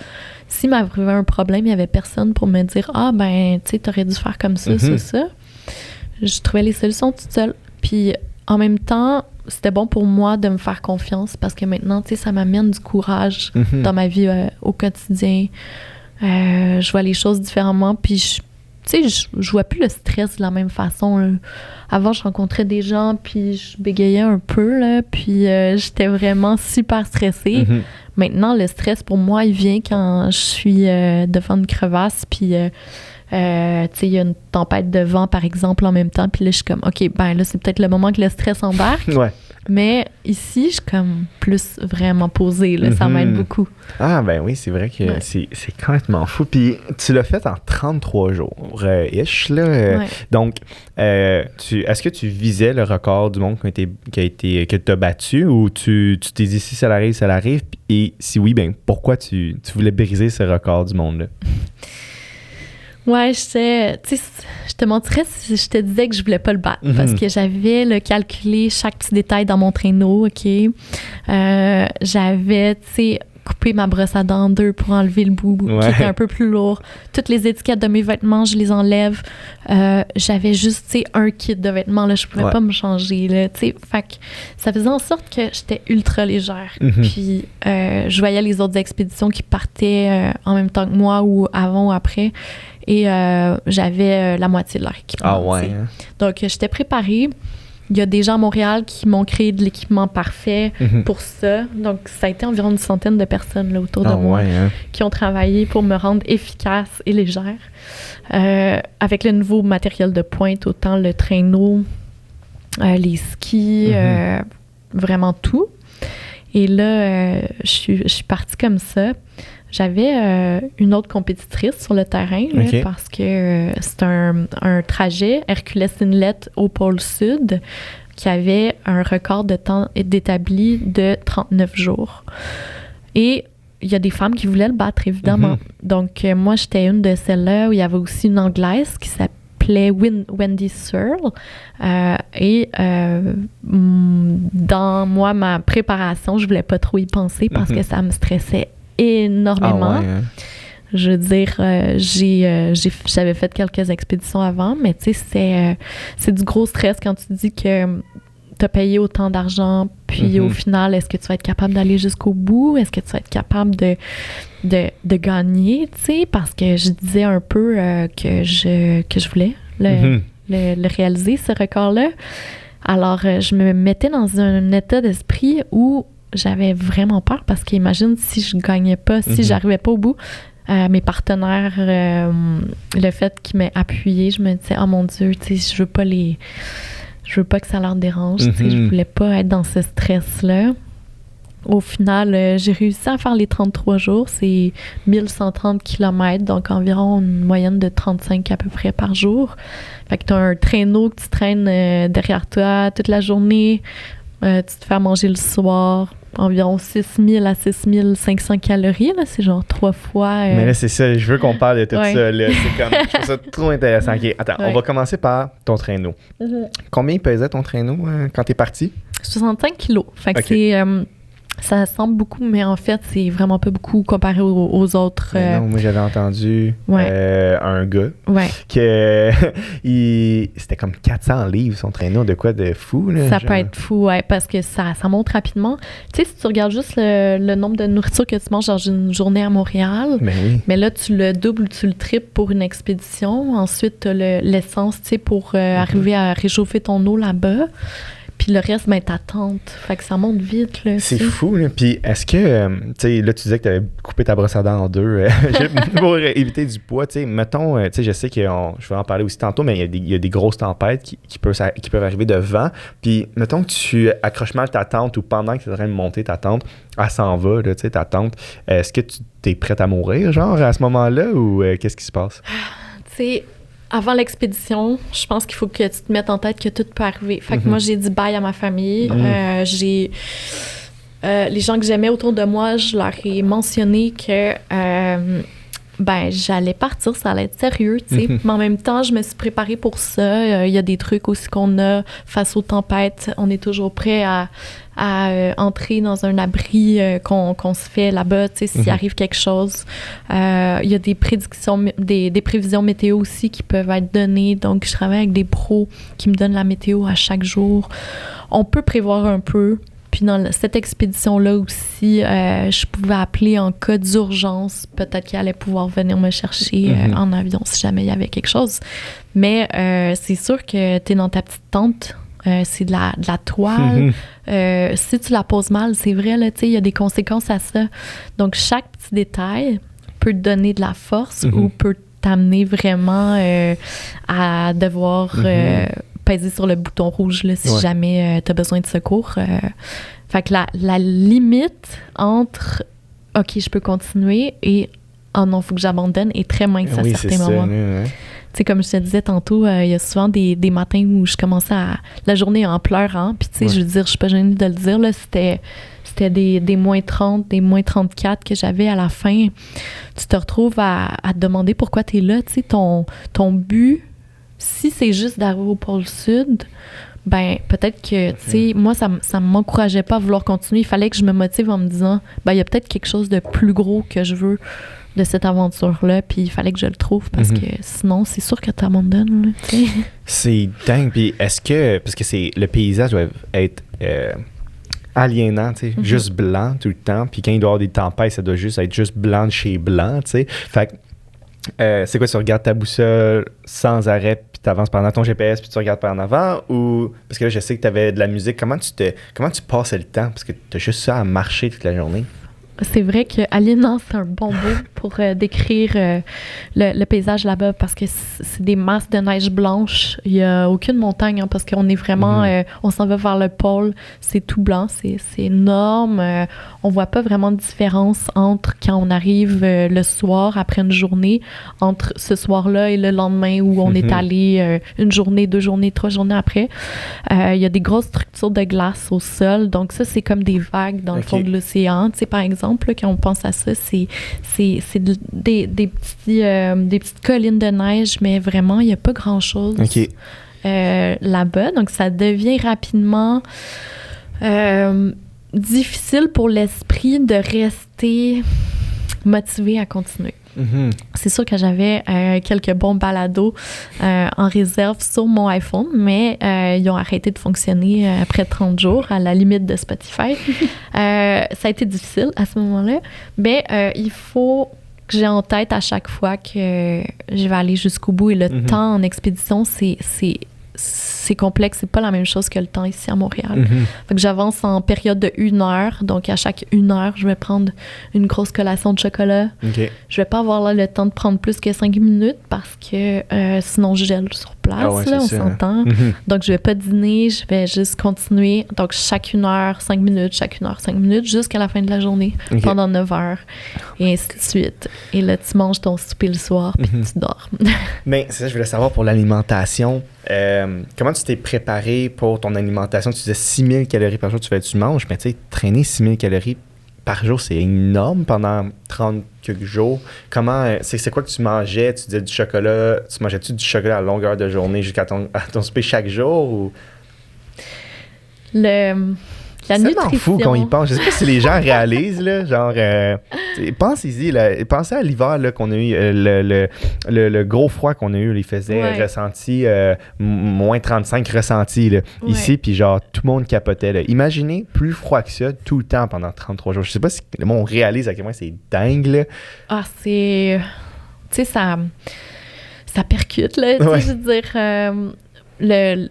S'il m'arrivait un problème, il n'y avait personne pour me dire « Ah, ben, tu sais, t'aurais dû faire comme ça, ça. » Je trouvais les solutions toute seule. Puis, en même temps, c'était bon pour moi de me faire confiance parce que maintenant, tu sais, ça m'amène du courage dans ma vie au quotidien. Je vois les choses différemment, puis je vois plus le stress de la même façon. Là. Avant, je rencontrais des gens, puis je bégayais un peu, là, puis j'étais vraiment super stressée. Maintenant, le stress, pour moi, il vient quand je suis devant une crevasse, puis tu sais, il y a une tempête de vent, par exemple, en même temps, puis là, je suis comme, OK, ben là, c'est peut-être le moment que le stress embarque. Ouais. Mais ici, je suis comme plus vraiment posée, là, ça m'aide beaucoup. Ah, ben oui, c'est vrai que c'est complètement fou. Puis tu l'as fait en 33 jours, ish, là. Ouais. Donc, est-ce que tu visais le record du monde que tu as battu ou tu t'es dit si ça arrive, et si oui, ben pourquoi tu voulais briser ce record du monde-là? Ouais, je te mentirais si je te disais que je voulais pas le battre parce que j'avais calculé chaque petit détail dans mon traîneau, OK? J'avais, tu sais, coupé ma brosse à dents en deux pour enlever le bout qui était un peu plus lourd. Toutes les étiquettes de mes vêtements, je les enlève. J'avais juste, tu sais, un kit de vêtements, là, je pouvais pas me changer, là, tu sais. Fait que ça faisait en sorte que j'étais ultra légère. Puis, je voyais les autres expéditions qui partaient en même temps que moi ou avant ou après. Et j'avais la moitié de leur équipement. Ah ouais. Hein? Donc, j'étais préparée. Il y a des gens à Montréal qui m'ont créé de l'équipement parfait pour ça. Donc, ça a été environ une centaine de personnes là, autour de moi qui ont travaillé pour me rendre efficace et légère. Avec le nouveau matériel de pointe, autant le traîneau, les skis, vraiment tout. Et là, je suis partie comme ça. J'avais une autre compétitrice sur le terrain là, parce que c'est un trajet Hercules Inlet au pôle sud qui avait un record de temps établi de 39 jours. Et il y a des femmes qui voulaient le battre, évidemment. Donc, moi, j'étais une de celles-là où il y avait aussi une Anglaise qui s'appelait Wendy Searle. Dans moi, ma préparation, je voulais pas trop y penser parce que ça me stressait énormément. Ah ouais, hein? Je veux dire, j'avais fait quelques expéditions avant, mais tu sais, c'est du gros stress quand tu dis que tu as payé autant d'argent, puis au final, est-ce que tu vas être capable d'aller jusqu'au bout? Est-ce que tu vas être capable de gagner, tu sais? Parce que je disais un peu que je voulais le réaliser, ce record-là. Alors, je me mettais dans un état d'esprit où j'avais vraiment peur parce qu'imagine si je gagnais pas, si j'arrivais pas au bout, mes partenaires, le fait qu'ils m'aient appuyé, je me disais, oh mon Dieu, tu sais, je veux pas que ça leur dérange, tu sais, je voulais pas être dans ce stress-là. Au final, j'ai réussi à faire les 33 jours, c'est 1130 km, donc environ une moyenne de 35 à peu près par jour. Fait que t'as un traîneau que tu traînes derrière toi toute la journée, tu te fais manger le soir, environ 6000 à 6500 calories, là, c'est genre 3 fois... Mais là, c'est ça, je veux qu'on parle de tout ça, là, c'est comme, je trouve ça trop intéressant. OK, attends, on va commencer par ton traîneau. Combien pesait ton traîneau quand t'es parti? 65 kilos, fait que c'est... ça semble beaucoup, mais en fait, c'est vraiment pas beaucoup comparé aux autres. Non, moi, j'avais entendu un gars que c'était comme 400 livres, son traîneau, de quoi de fou. Là, ça peut être fou, parce que ça monte rapidement. Tu sais, si tu regardes juste le nombre de nourriture que tu manges dans une journée à Montréal, mais là, tu le doubles ou tu le triples pour une expédition. Ensuite, tu as l'essence, tu sais, pour arriver à réchauffer ton eau là-bas. Puis le reste, ben, ta tente. Fait que ça monte vite, là. C'est fou, là. Puis est-ce que, tu sais, là, tu disais que tu avais coupé ta brosse à dents en deux pour éviter du poids, tu sais. Mettons, tu sais, je sais que je vais en parler aussi tantôt, mais il y a des grosses tempêtes qui peuvent arriver de vent. Puis mettons que tu accroches mal ta tente ou pendant que tu es en train de monter ta tente, elle s'en va, là, tu sais, ta tente. Est-ce que tu es prête à mourir, genre, à ce moment-là, ou qu'est-ce qui se passe? Tu sais, avant l'expédition, je pense qu'il faut que tu te mettes en tête que tout peut arriver. Fait que moi, j'ai dit bye à ma famille. Les gens que j'aimais autour de moi, je leur ai mentionné que j'allais partir, ça allait être sérieux, tu sais. Mais en même temps, je me suis préparée pour ça. Il y a des trucs aussi qu'on a face aux tempêtes. On est toujours prêt à entrer dans un abri qu'on se fait là-bas, tu sais, s'il arrive quelque chose. Il y a des prédictions, des prévisions météo aussi qui peuvent être données. Donc, je travaille avec des pros qui me donnent la météo à chaque jour. On peut prévoir un peu. Puis dans cette expédition-là aussi, je pouvais appeler en cas d'urgence. Peut-être qu'il allait pouvoir venir me chercher en avion si jamais il y avait quelque chose. Mais c'est sûr que tu es dans ta petite tente. C'est de la toile. Si tu la poses mal, c'est vrai, là, tu sais, il y a des conséquences à ça. Donc, chaque petit détail peut te donner de la force ou peut t'amener vraiment à devoir... peser sur le bouton rouge là, si jamais tu as besoin de secours. Fait que la limite entre « OK, je peux continuer » et « Oh non, il faut que j'abandonne » est très mince à certains moments. Tu sais, comme je te disais tantôt, il y a souvent des matins où je commençais la journée en pleurant. Puis, tu sais, je veux dire, je suis pas gênée de le dire, là, c'était des moins 30, des moins 34 que j'avais à la fin. Tu te retrouves à te demander pourquoi tu es là. Tu sais, ton but, si c'est juste d'arriver au pôle sud, ben peut-être que, tu sais, moi, ça m'encourageait pas à vouloir continuer. Il fallait que je me motive en me disant, ben il y a peut-être quelque chose de plus gros que je veux de cette aventure-là, puis il fallait que je le trouve, parce que sinon, c'est sûr que tu abandonnes, là, tu sais. C'est dingue, puis est-ce que, parce que le paysage doit être aliénant, tu sais, juste blanc tout le temps, puis quand il doit y avoir des tempêtes, ça doit juste être juste blanc de chez blanc, tu sais. Fait que, c'est quoi, tu regardes ta boussole sans arrêt, puis tu avances pendant ton GPS, puis tu regardes par en avant, ou... Parce que là, je sais que tu avais de la musique. Comment tu passais le temps? Parce que tu as juste ça à marcher toute la journée. C'est vrai que aliénant, c'est un bon mot pour décrire le paysage là-bas, parce que c'est des masses de neige blanche. Il n'y a aucune montagne, hein, parce qu'on est vraiment... on s'en va vers le pôle. C'est tout blanc. C'est énorme. On voit pas vraiment de différence entre quand on arrive le soir, après une journée, entre ce soir-là et le lendemain où on est allé une journée, 2 journées, 3 journées après. Il y a des grosses structures de glace au sol. Donc ça, c'est comme des vagues dans le fond de l'océan. Tu sais, par exemple, là, quand on pense à ça, c'est des petites collines de neige, mais vraiment, il n'y a pas grand-chose là-bas. Donc, ça devient rapidement difficile pour l'esprit de rester motivé à continuer. C'est sûr que j'avais quelques bons balados en réserve sur mon iPhone, mais ils ont arrêté de fonctionner après 30 jours, à la limite de Spotify. Ça a été difficile à ce moment-là, mais il faut que j'ai en tête à chaque fois que je vais aller jusqu'au bout. Et le temps en expédition, c'est complexe, c'est pas la même chose que le temps ici à Montréal. Fait que j'avance en période de 1 heure, donc à chaque 1 heure, je vais prendre une grosse collation de chocolat. Je vais pas avoir là le temps de prendre plus que 5 minutes parce que sinon je gèle sur place, là, on s'entend. Donc je vais pas dîner, je vais juste continuer. Donc chaque 1 heure, 5 minutes, chaque 1 heure, 5 minutes, jusqu'à la fin de la journée, pendant 9 heures, et ainsi de suite. Et là, tu manges ton souper le soir, puis tu dors. Mais c'est ça, je voulais savoir pour l'alimentation. Comment tu t'es préparé pour ton alimentation? Tu disais 6000 calories par jour, tu manges, mais tu sais, traîner 6000 calories par jour, c'est énorme pendant 30 quelques jours. Comment, c'est quoi que tu mangeais? Tu disais du chocolat, tu mangeais-tu du chocolat à longueur de journée jusqu'à ton souper chaque jour? Ou... La nutrition. C'est fou qu'on y pense. Je sais pas si les gens réalisent, là, genre, pensez-y, là, pensez à l'hiver là, qu'on a eu, le gros froid qu'on a eu, il faisait ressenti, moins 35 ressenti, là, ici, puis genre, tout le monde capotait, là. Imaginez plus froid que ça tout le temps pendant 33 jours. Je sais pas si le monde réalise à quel point c'est dingue, là. Ah, c'est... Tu sais, ça percute, là, tu sais, je veux dire,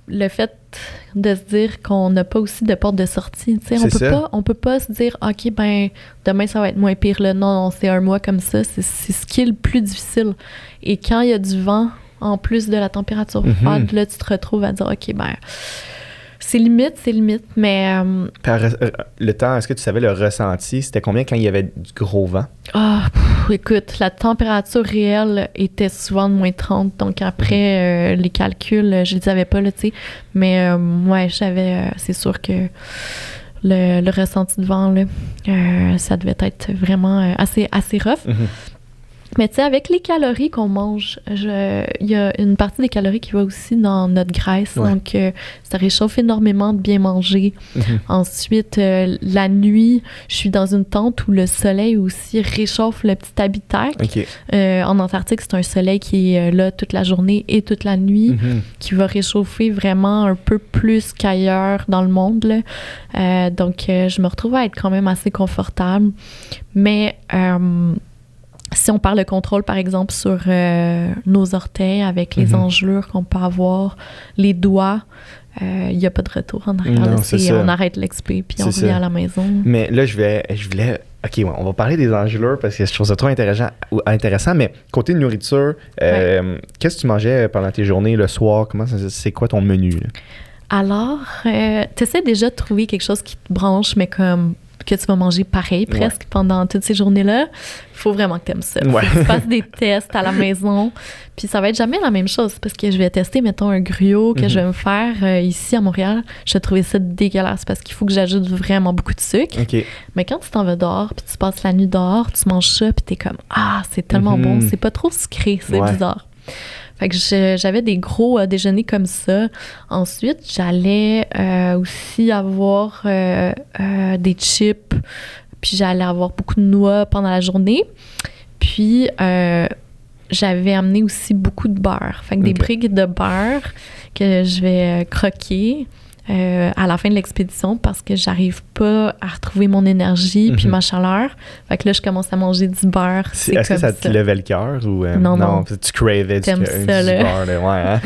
le fait de se dire qu'on n'a pas aussi de porte de sortie. On peut pas se dire, OK, ben demain, ça va être moins pire. Là. Non, c'est un mois comme ça. C'est ce qui est le plus difficile. Et quand il y a du vent, en plus de la température froide, là, tu te retrouves à dire, OK, ben c'est limite, mais... le temps, est-ce que tu savais le ressenti? C'était combien quand il y avait du gros vent? Écoute, la température réelle était souvent de moins 30, donc après, les calculs, je les avais pas, là, tu sais. Mais, ouais, j'avais... c'est sûr que le ressenti de vent, là, ça devait être vraiment assez rough. Mais tu sais, avec les calories qu'on mange, il y a une partie des calories qui va aussi dans notre graisse. Ouais. Donc, ça réchauffe énormément de bien manger. Ensuite, la nuit, je suis dans une tente où le soleil aussi réchauffe le petit habitacle. En Antarctique, c'est un soleil qui est là toute la journée et toute la nuit, qui va réchauffer vraiment un peu plus qu'ailleurs dans le monde, là. Donc, je me retrouve à être quand même assez confortable. Mais... si on parle de contrôle, par exemple, sur nos orteils avec les engelures qu'on peut avoir, les doigts, il n'y a pas de retour en arrière. Non, on arrête l'expé puis on revient à la maison. Mais là, je voulais... OK, ouais, on va parler des engelures parce que je trouve ça trop intéressant. Mais côté nourriture, qu'est-ce que tu mangeais pendant tes journées le soir? C'est quoi ton menu? Là? Alors, tu essaies déjà de trouver quelque chose qui te branche, mais comme... que tu vas manger pareil presque pendant toutes ces journées-là, il faut vraiment que tu aimes ça. Faut que tu fasses des tests à la maison. Puis ça va être jamais la même chose parce que je vais tester, mettons, un gruau que je vais me faire ici à Montréal. Je vais trouver ça dégueulasse parce qu'il faut que j'ajoute vraiment beaucoup de sucre. Mais quand tu t'en vas dehors puis tu passes la nuit dehors, tu manges ça puis t'es comme « Ah, c'est tellement bon, c'est pas trop sucré, c'est bizarre. » Fait que j'avais des gros déjeuners comme ça. Ensuite, j'allais aussi avoir des chips, puis j'allais avoir beaucoup de noix pendant la journée. Puis, j'avais amené aussi beaucoup de beurre. Fait que des briques de beurre que je vais croquer à la fin de l'expédition parce que j'arrive pas à retrouver mon énergie puis ma chaleur. Fait que là, je commence à manger du beurre. Est-ce que ça te levait le cœur ou non. Tu cravais du beurre, là. Ouais, hein?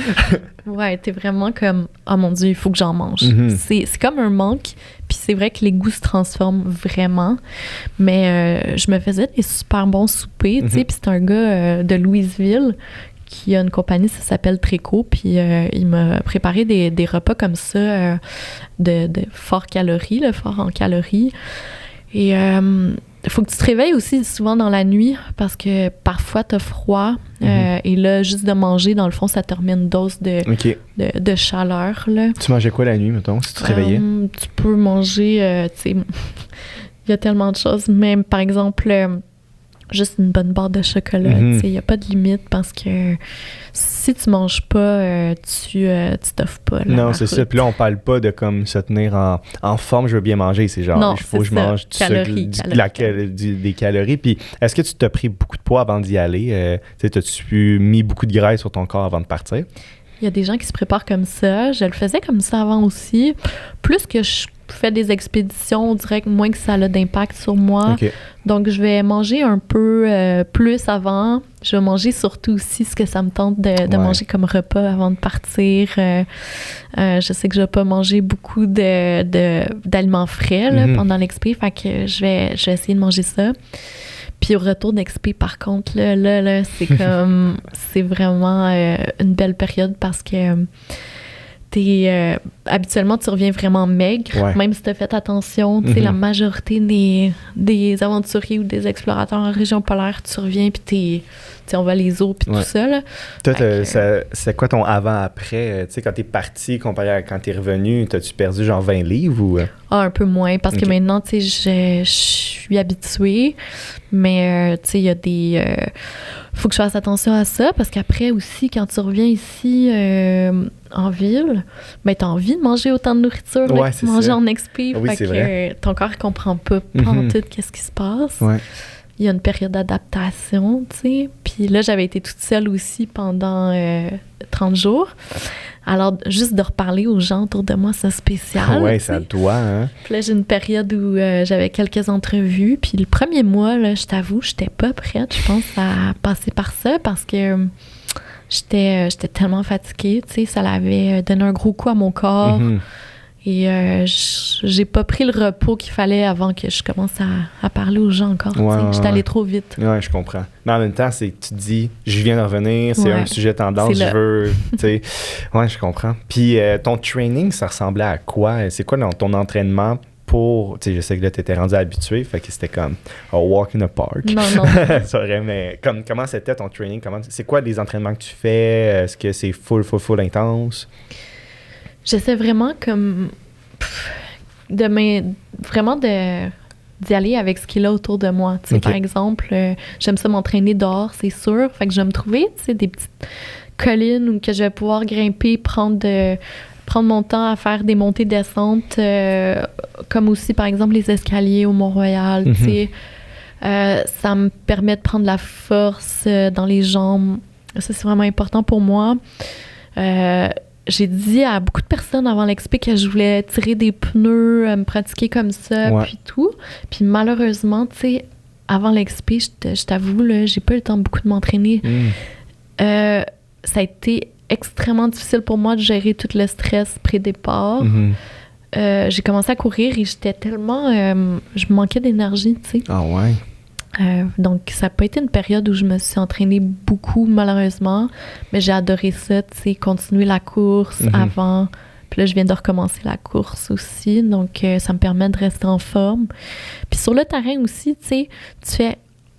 Ouais, t'es vraiment comme « Oh mon Dieu, il faut que j'en mange. C'est comme un manque. Puis c'est vrai que les goûts se transforment vraiment. Mais je me faisais des super bons soupers, tu sais. Puis c'est un gars de Louisville qui a une compagnie, ça s'appelle Tréco, puis il m'a préparé des repas comme ça, de fort calories, fort en calories. Et il faut que tu te réveilles aussi souvent dans la nuit parce que parfois t'as froid et là, juste de manger, dans le fond, ça te remet une dose de chaleur. Là. Tu mangeais quoi la nuit, mettons, si tu te réveillais? Tu peux manger, tu sais, il y a tellement de choses, mais par exemple... juste une bonne barre de chocolat, tu sais, il n'y a pas de limite parce que si tu manges pas, tu t'offres pas. Non, c'est ça. Puis là, on parle pas de comme se tenir en forme, je veux bien manger, c'est genre, il faut que je mange des calories. Puis est-ce que tu t'as pris beaucoup de poids avant d'y aller? T'as-tu mis beaucoup de graisse sur ton corps avant de partir? Il y a des gens qui se préparent comme ça. Je le faisais comme ça avant aussi. Plus que je fais des expéditions, on dirait que moins que ça a d'impact sur moi. Donc, je vais manger un peu plus avant. Je vais manger surtout aussi ce que ça me tente de manger comme repas avant de partir. Je sais que je vais pas manger beaucoup d'aliments frais là, pendant l'expé. Fait que je vais essayer de manger ça. Puis au retour d'expé, par contre, là c'est comme... c'est vraiment une belle période parce que habituellement, tu reviens vraiment maigre, même si tu as fait attention. Tu sais, la majorité des aventuriers ou des explorateurs en région polaire, tu reviens puis on va les eaux puis tout ça. Là. Toi, c'est quoi ton avant-après? Tu sais, quand t'es parti comparé à quand t'es revenu, t'as-tu perdu genre 20 livres ou... un peu moins, parce que maintenant, tu sais, je suis habituée, mais tu sais, il y a des... faut que je fasse attention à ça, parce qu'après aussi, quand tu reviens ici en ville, ben t'as envie de manger autant de nourriture que tu manges en expé, fait que ton corps comprend pas en tout qu'est-ce qui se passe. Il y a une période d'adaptation, tu sais. Puis là, j'avais été toute seule aussi pendant 30 jours. Alors, juste de reparler aux gens autour de moi, c'est spécial. Oui, ça doit, hein? Puis là, j'ai une période où j'avais quelques entrevues. Puis le premier mois, là, je t'avoue, j'étais pas prête, je pense, à passer par ça parce que j'étais tellement fatiguée, tu sais, ça l'avait donné un gros coup à mon corps. Et j'ai pas pris le repos qu'il fallait avant que je commence à parler aux gens encore. J'étais allée trop vite. Ouais, je comprends. Mais en même temps, tu te dis, je viens de revenir, c'est un sujet tendance, je veux, tu sais. Ouais, je comprends. Puis ton training, ça ressemblait à quoi? C'est quoi dans ton entraînement pour, tu sais, je sais que là, tu étais rendu habitué, fait que c'était comme a walk in the park. Non. C'est vrai, mais comment c'était ton training? C'est quoi les entraînements que tu fais? Est-ce que c'est full intense? J'essaie vraiment comme vraiment d'y aller avec ce qu'il y a autour de moi. Tu sais, par exemple, j'aime ça m'entraîner dehors, c'est sûr. Fait que je vais me trouver, tu sais, des petites collines où que je vais pouvoir grimper, prendre mon temps à faire des montées-descentes, comme aussi, par exemple, les escaliers au Mont-Royal, tu sais. Ça me permet de prendre la force dans les jambes. Ça, c'est vraiment important pour moi. J'ai dit à beaucoup de personnes avant l'expé que je voulais tirer des pneus, me pratiquer comme ça, puis tout. Puis malheureusement, tu sais, avant l'expé, je t'avoue, là, j'ai pas eu le temps beaucoup de m'entraîner. Ça a été extrêmement difficile pour moi de gérer tout le stress pré-départ. J'ai commencé à courir et j'étais tellement... je manquais d'énergie, tu sais. Ah ouais? Donc, ça n'a pas été une période où je me suis entraînée beaucoup, malheureusement, mais j'ai adoré ça, tu sais, continuer la course avant. Puis là, je viens de recommencer la course aussi, donc ça me permet de rester en forme. Puis sur le terrain aussi, tu sais, tu fais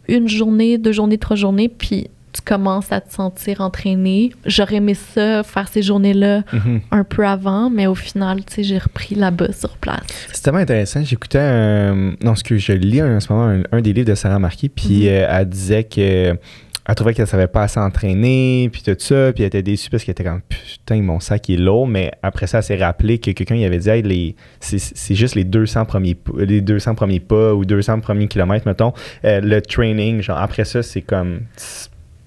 1 journée, 2 journées, 3 journées, puis tu commences à te sentir entraîné. J'aurais aimé ça, faire ces journées-là un peu avant, mais au final, tu sais, j'ai repris là-bas sur place. C'est tellement intéressant. J'écoutais je lis en ce moment un des livres de Sarah Marquis, puis elle disait que elle trouvait qu'elle savait pas assez entraîner, puis tout ça, puis elle était déçue parce qu'elle était comme putain, mon sac est lourd, mais après ça, elle s'est rappelé que quelqu'un y avait dit hey, c'est juste les 200 premiers pas ou 200 premiers kilomètres, mettons. Le training, genre après ça, c'est comme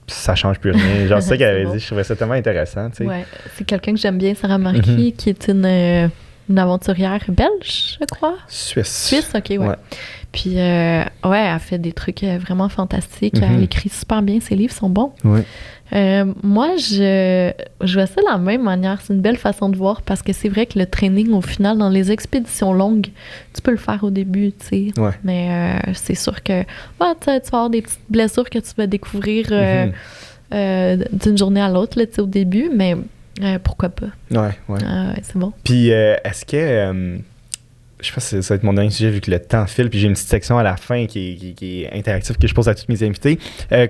ça change plus rien. Genre, c'est ça qu'elle avait dit. Je trouvais ça tellement intéressant, tu sais. Ouais, c'est quelqu'un que j'aime bien, Sarah Marquis, qui est une aventurière belge, je crois. Suisse, OK, ouais. Puis, elle fait des trucs vraiment fantastiques. Elle écrit super bien. Ses livres sont bons. Ouais. Moi, je vois ça de la même manière. C'est une belle façon de voir parce que c'est vrai que le training, au final, dans les expéditions longues, tu peux le faire au début, tu sais. Ouais. Mais c'est sûr que tu vas avoir des petites blessures que tu vas découvrir d'une journée à l'autre, là, tu sais, au début, mais pourquoi pas? Ouais. C'est bon. Puis, est-ce que... je pense que ça va être mon dernier sujet vu que le temps file, puis j'ai une petite section à la fin qui est interactive que je pose à tous mes invités.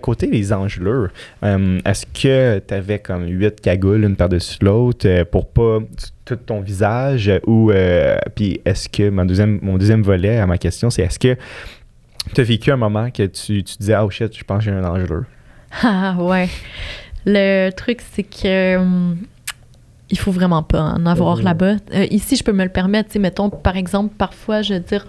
Côté les engelures, est-ce que tu avais comme 8 cagoules, une par-dessus l'autre, pour pas tout ton visage? Ou puis est-ce que, mon deuxième volet à ma question, c'est est-ce que tu as vécu un moment que tu disais « Oh shit, je pense que j'ai un engelure ». Ah ouais. Le truc, c'est que... il faut vraiment pas en avoir là-bas. Ici, je peux me le permettre. Mettons, par exemple, parfois, je vais dire,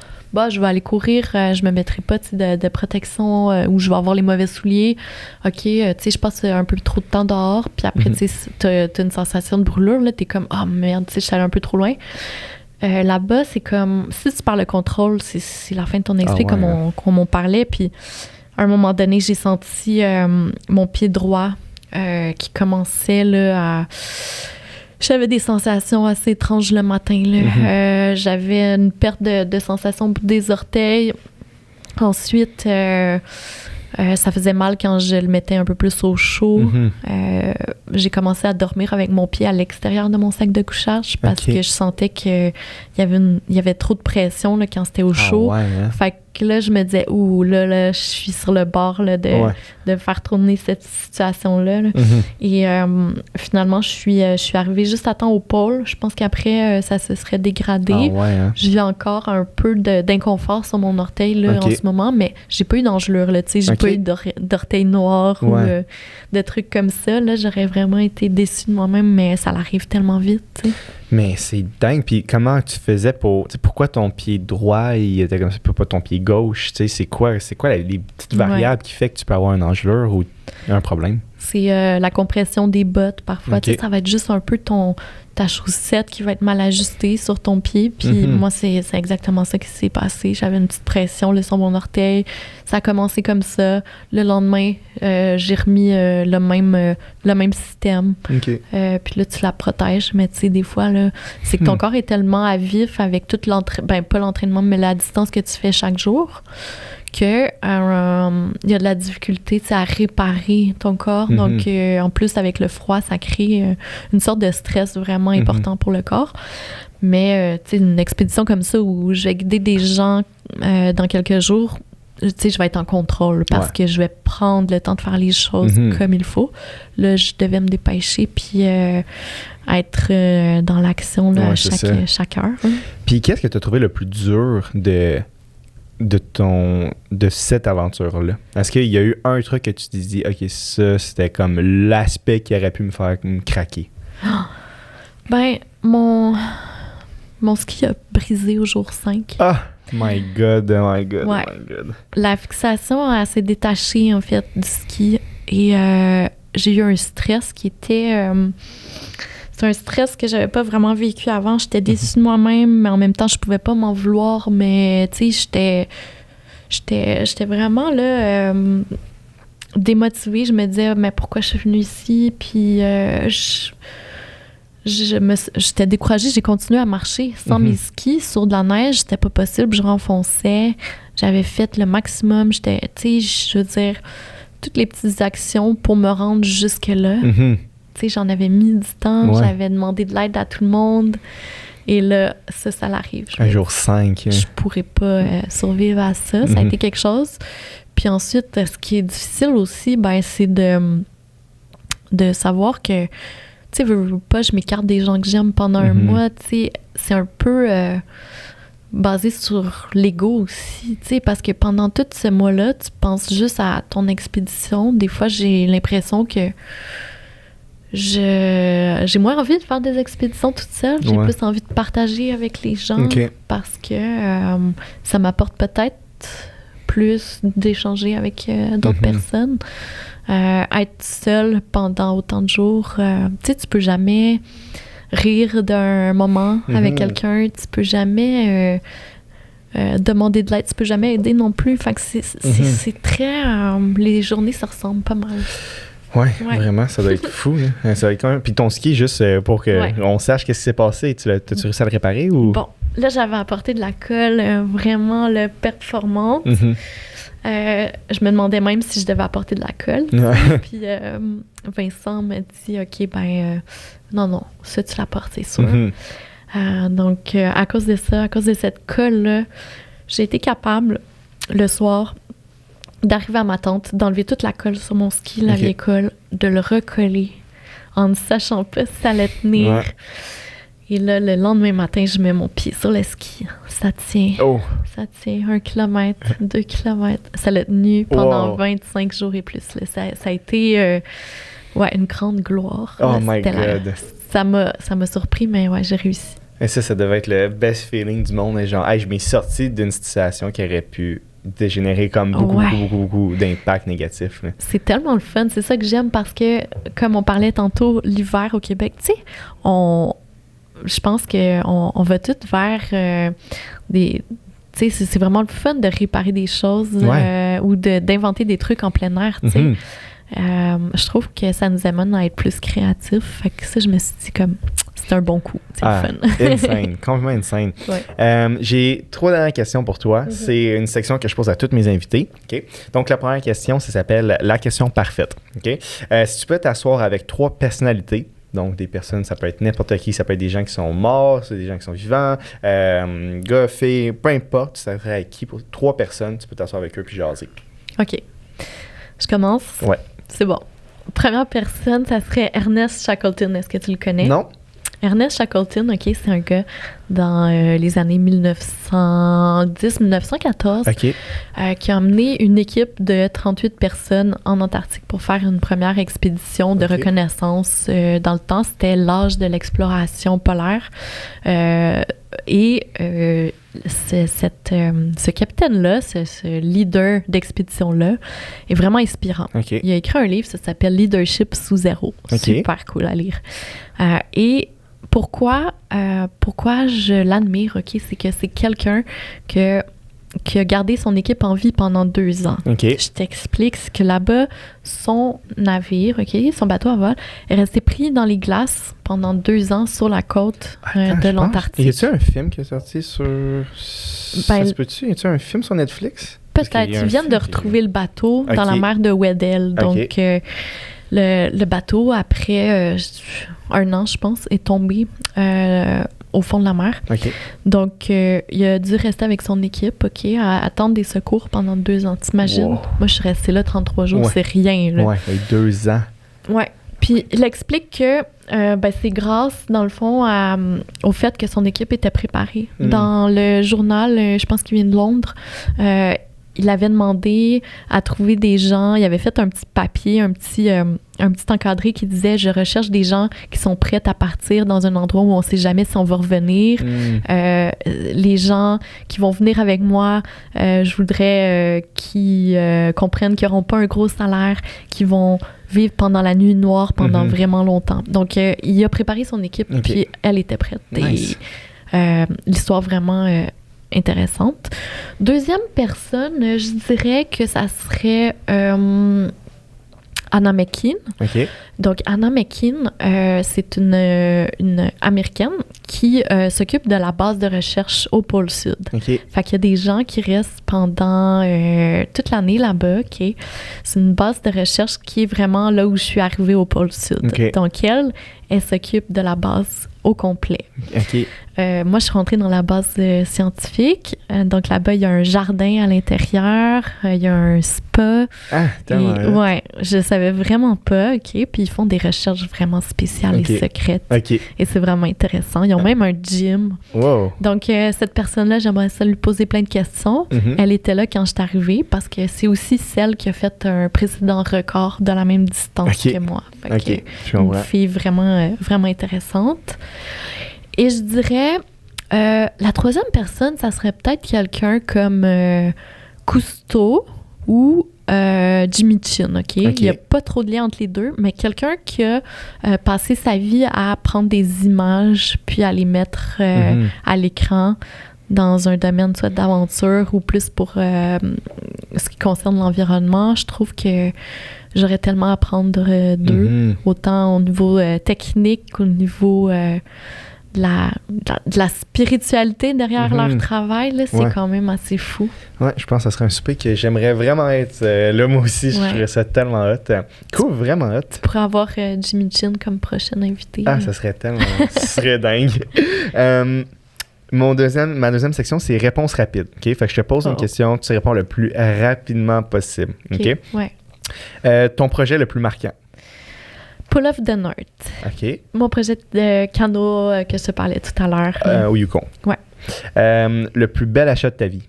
je vais aller courir, je me mettrai pas de protection ou je vais avoir les mauvais souliers. OK, je passe un peu trop de temps dehors. Puis après, t'as une sensation de brûlure. Là, t'es comme, oh merde, je suis allée un peu trop loin. Là-bas, c'est comme, si tu perds le contrôle, c'est la fin de ton esprit, comme on parlait. Puis, à un moment donné, j'ai senti mon pied droit qui commençait là, à... J'avais des sensations assez étranges le matin. Là. J'avais une perte de sensation au bout des orteils. Ensuite, ça faisait mal quand je le mettais un peu plus au chaud. J'ai commencé à dormir avec mon pied à l'extérieur de mon sac de couchage parce que je sentais qu'il y avait trop de pression là, quand c'était au chaud. Fait que là, je me disais, là, je suis sur le bord là, de faire tourner cette situation-là. Là. Et finalement, je suis arrivée juste à temps au pôle. Je pense qu'après, ça se serait dégradé. Je vis encore un peu d'inconfort sur mon orteil là, en ce moment, mais j'ai pas eu d'engelure. J'ai pas eu d'orteil noir ou de trucs comme ça. Là, j'aurais vraiment été déçue de moi-même, mais ça arrive tellement vite. T'sais. Mais c'est dingue. Puis comment tu faisais pourquoi ton pied droit il était comme ça, pas ton pied gauche? C'est quoi les petites variables qui fait que tu peux avoir une engelure ou un problème? c'est la compression des bottes. Parfois, Ok. tu sais, ça va être juste un peu ta chaussette qui va être mal ajustée sur ton pied. Puis moi, c'est exactement ça qui s'est passé. J'avais une petite pression là, sur mon orteil. Ça a commencé comme ça. Le lendemain, j'ai remis le même système. OK. Puis là, tu la protèges. Mais tu sais, des fois, là, c'est que ton corps est tellement à vif avec toute pas l'entraînement, mais la distance que tu fais chaque jour, que il y a de la difficulté, tu sais, à réparer ton corps. Donc, en plus, avec le froid, ça crée une sorte de stress vraiment important pour le corps. Mais, tu sais, une expédition comme ça où je vais guider des gens dans quelques jours, tu sais, je vais être en contrôle parce que je vais prendre le temps de faire les choses comme il faut. Là, je devais me dépêcher puis être dans l'action là, à chaque heure. Puis qu'est-ce que tu as trouvé le plus dur de cette aventure-là? Est-ce qu'il y a eu un truc que tu t'es dit, OK, ça, c'était comme l'aspect qui aurait pu me faire craquer? Ben, mon ski a brisé au jour 5. Ah! My God. La fixation, elle s'est détachée, en fait, du ski. Et j'ai eu un stress qui était... c'est un stress que j'avais pas vraiment vécu avant. J'étais déçue de moi-même, mais en même temps, je pouvais pas m'en vouloir. Mais, tu sais, j'étais vraiment, là... démotivée. Je me disais, mais pourquoi je suis venue ici? Puis j'étais découragée. J'ai continué à marcher sans mes skis sur de la neige. C'était pas possible. Je renfonçais. J'avais fait le maximum. J'étais, tu sais, je veux dire, toutes les petites actions pour me rendre jusque-là. Tu sais, j'en avais mis du temps. Ouais. J'avais demandé de l'aide à tout le monde. Et là, ça l'arrive. Un jour 5. Je pourrais pas survivre à ça. Ça a été quelque chose. Puis ensuite, ce qui est difficile aussi, ben, c'est de savoir que, tu sais, veux pas, je m'écarte des gens que j'aime pendant un mois, tu sais, c'est un peu basé sur l'ego aussi, tu sais, parce que pendant tout ce mois-là, tu penses juste à ton expédition. Des fois, j'ai l'impression que j'ai moins envie de faire des expéditions toute seule. J'ai plus envie de partager avec les gens parce que ça m'apporte peut-être plus d'échanger avec d'autres personnes. Être seule pendant autant de jours, tu sais, tu peux jamais rire d'un moment avec quelqu'un, tu peux jamais demander de l'aide, tu peux jamais aider non plus. Fait que c'est très... les journées, ça ressemble pas mal. Ouais, vraiment, ça doit être fou. Là. Ça doit être quand même... Puis ton ski, juste pour qu'on sache qu'est-ce qui s'est passé, t'as-tu réussi à le réparer ou... Bon, là, j'avais apporté de la colle vraiment performante. Je me demandais même si je devais apporter de la colle. Puis Vincent m'a dit, OK, non, ça, tu l'apportes, c'est sûr. Donc, à cause de ça, à cause de cette colle-là, j'ai été capable, le soir, d'arriver à ma tente, d'enlever toute la colle sur mon ski, la vieille colle, de le recoller en ne sachant pas si ça allait tenir. Et là, le lendemain matin, je mets mon pied sur le ski. Ça tient. Ça tient 1 kilomètre, 2 kilomètres. Ça l'a tenu pendant 25 jours et plus. Là. Ça a été une grande gloire. Oh my God. Ça m'a surpris, mais j'ai réussi. Et ça devait être le best feeling du monde. Genre, je m'ai sorti d'une situation qui aurait pu dégénérer comme beaucoup d'impact négatif. Là. C'est tellement le fun. C'est ça que j'aime parce que, comme on parlait tantôt, l'hiver au Québec, tu sais, je pense qu'on va tout vers des... Tu sais, c'est vraiment le fun de réparer des choses ou d'inventer des trucs en plein air, tu sais. Je trouve que ça nous amène à être plus créatifs. Fait que ça, je me suis dit comme... C'est un bon coup. C'est le fun. Insane. Complètement insane. J'ai 3 dernières questions pour toi. C'est une section que je pose à tous mes invités. Okay? Donc, la première question, ça s'appelle la question parfaite. Okay? Si tu peux t'asseoir avec 3 personnalités, donc des personnes, ça peut être n'importe qui, ça peut être des gens qui sont morts, c'est des gens qui sont vivants, gars, filles, peu importe, tu t'asseoir avec qui, pour 3 personnes, tu peux t'asseoir avec eux puis jaser. OK. Je commence? Ouais. C'est bon. Première personne, ça serait Ernest Shackleton. Est-ce que tu le connais? Non. Ernest Shackleton, OK, c'est un gars dans les années 1910-1914 qui a emmené une équipe de 38 personnes en Antarctique pour faire une première expédition de reconnaissance. Dans le temps, c'était l'âge de l'exploration polaire. Ce capitaine-là, ce leader d'expédition-là, est vraiment inspirant. Il a écrit un livre, ça s'appelle « Leadership sous zéro ». Super cool à lire. Et pourquoi je l'admire, c'est que c'est quelqu'un qui a gardé son équipe en vie pendant 2 ans. Je t'explique, c'est que là-bas, son navire, son bateau à voile, est resté pris dans les glaces pendant 2 ans sur la côte de l'Antarctique. Y a-t-il un film qui est sorti sur... ça se peut-tu? Y a-t-il un film sur Netflix? Peut-être. Ils viennent de retrouver le bateau dans la mer de Weddell. Donc, le bateau, après 1 an, je pense, est tombé au fond de la mer. Donc, il a dû rester avec son équipe, à attendre des secours pendant 2 ans. T'imagines? Moi, je suis restée là 33 jours, c'est rien. Là. Ouais, 2 ans. Ouais. Puis, il explique que c'est grâce, dans le fond, au fait que son équipe était préparée. Dans le journal, je pense qu'il vient de Londres, il avait demandé à trouver des gens. Il avait fait un petit papier, un petit encadré qui disait « Je recherche des gens qui sont prêts à partir dans un endroit où on ne sait jamais si on va revenir. Les gens qui vont venir avec moi, je voudrais qu'ils comprennent qu'ils n'auront pas un gros salaire, qu'ils vont vivre pendant la nuit noire pendant vraiment longtemps. » Donc, il a préparé son équipe, puis elle était prête. Nice. Et l'histoire vraiment... intéressante. Deuxième personne, je dirais que ça serait Anna McKeen. Donc, Anna McKeen, c'est une Américaine qui s'occupe de la base de recherche au pôle Sud. Fait qu'il y a des gens qui restent pendant toute l'année là-bas. C'est une base de recherche qui est vraiment là où je suis arrivée au pôle Sud. Donc, elle s'occupe de la base au complet. Moi, je suis rentrée dans la base scientifique. Donc, là-bas, il y a un jardin à l'intérieur. Il y a un spa. Ouais, je savais vraiment pas. Puis, ils font des recherches vraiment spéciales et secrètes. Et c'est vraiment intéressant. Ils ont même un gym. Donc, cette personne-là, j'aimerais ça lui poser plein de questions. Elle était là quand je suis arrivée parce que c'est aussi celle qui a fait un précédent record de la même distance que moi. Une fille vraiment, vraiment intéressante. Et je dirais, la troisième personne, ça serait peut-être quelqu'un comme Cousteau ou Jimmy Chin, Il n'y a pas trop de lien entre les deux, mais quelqu'un qui a passé sa vie à prendre des images puis à les mettre à l'écran dans un domaine soit d'aventure ou plus pour ce qui concerne l'environnement. Je trouve que j'aurais tellement à apprendre d'eux, autant au niveau technique qu'au niveau... de la spiritualité derrière leur travail, là, c'est quand même assez fou. Ouais, je pense que ça serait un souper que j'aimerais vraiment être là, moi aussi. Je trouverais ça tellement hot. Cool, vraiment hot. Tu pourrais avoir Jimmy Chin comme prochain invité. Ça serait tellement... ce serait dingue. Ma deuxième section, c'est réponse rapide. Fait que je te pose une question, tu réponds le plus rapidement possible. Ouais. Ton projet le plus marquant? Pull of the North. Mon projet de canot que je te parlais tout à l'heure. Au Yukon. Ouais. Le plus bel achat de ta vie?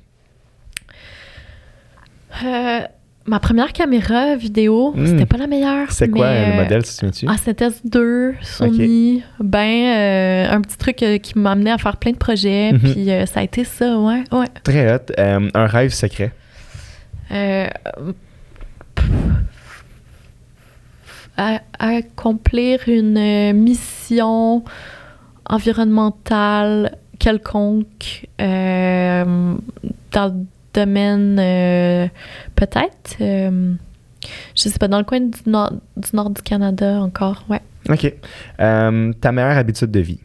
Ma première caméra vidéo, c'était pas la meilleure. C'est quoi le modèle, si tu me dis? C'était S2, Sony. Un petit truc qui m'a amené à faire plein de projets. Puis ça a été ça, ouais. Très hot. Un rêve secret? Accomplir une mission environnementale quelconque dans le domaine peut-être je sais pas, dans le coin du nord du Canada encore, ouais. Ta meilleure habitude de vie?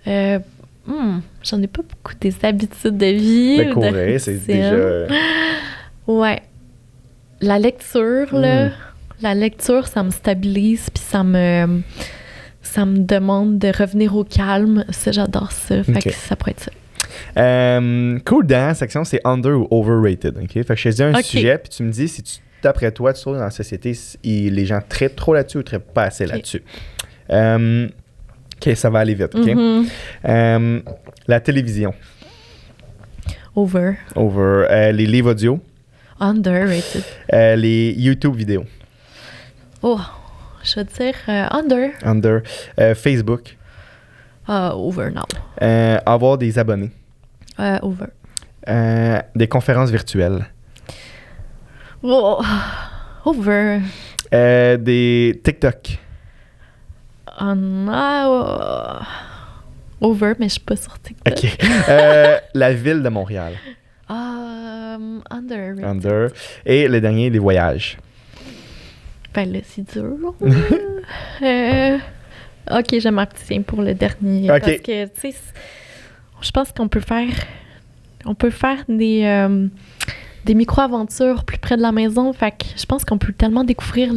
J'en ai pas beaucoup des habitudes de vie. Mais courir, c'est déjà... Ouais. La lecture, là... La lecture, ça me stabilise, puis ça me demande de revenir au calme. Ça, j'adore ça. Fait que ça pourrait être ça. Cool, dans la section, c'est under ou overrated. Fait que je te dis un sujet, puis tu me dis si d'après toi, tu trouves dans la société, les gens traitent trop là-dessus ou traitent pas assez là-dessus. OK, ça va aller vite, OK? La télévision. Over. Les livres audio. Underrated. Les YouTube vidéos. Oh, je vais dire under. Facebook. Over, non. Avoir des abonnés. Over. Des conférences virtuelles. Oh, over. Des TikTok. Over, mais je suis pas sur TikTok. OK. La ville de Montréal. Underrated. Under. Et le dernier, les voyages. Ben là, c'est dur. OK, je m'abstiens pour le dernier. OK. Parce que, tu sais, je pense qu'on peut faire... On peut faire des micro-aventures plus près de la maison. Fait que je pense qu'on peut tellement découvrir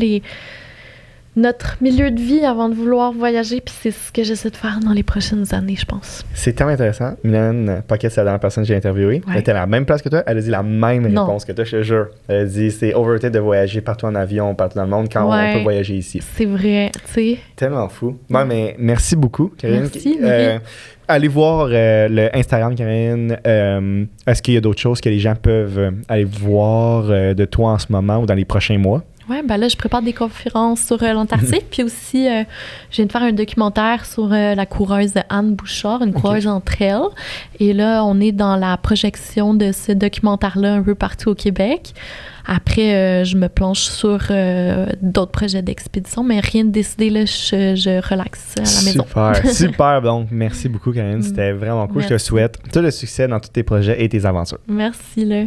notre milieu de vie avant de vouloir voyager. Puis c'est ce que j'essaie de faire dans les prochaines années, je pense. C'est tellement intéressant. Mylène Paquette, c'est la dernière personne que j'ai interviewée. Ouais. Elle était à la même place que toi. Elle a dit la même Non. réponse que toi, je te jure. Elle a dit c'est overrated de voyager partout en avion, partout dans le monde, quand on peut voyager ici. C'est vrai, tu sais. Tellement fou. Ouais, mais merci beaucoup, Karine. Merci, allez voir le Instagram, Karine. Est-ce qu'il y a d'autres choses que les gens peuvent aller voir de toi en ce moment ou dans les prochains mois? Ouais, ben là, je prépare des conférences sur l'Antarctique. Puis aussi, je viens de faire un documentaire sur la coureuse Anne Bouchard, une coureuse en trail. Et là, on est dans la projection de ce documentaire-là un peu partout au Québec. Après, je me planche sur d'autres projets d'expédition, mais rien de décidé, là, je relaxe à la maison. Super. Donc, merci beaucoup, Karine. C'était vraiment cool. Merci. Je te souhaite tout le succès dans tous tes projets et tes aventures. Merci, là.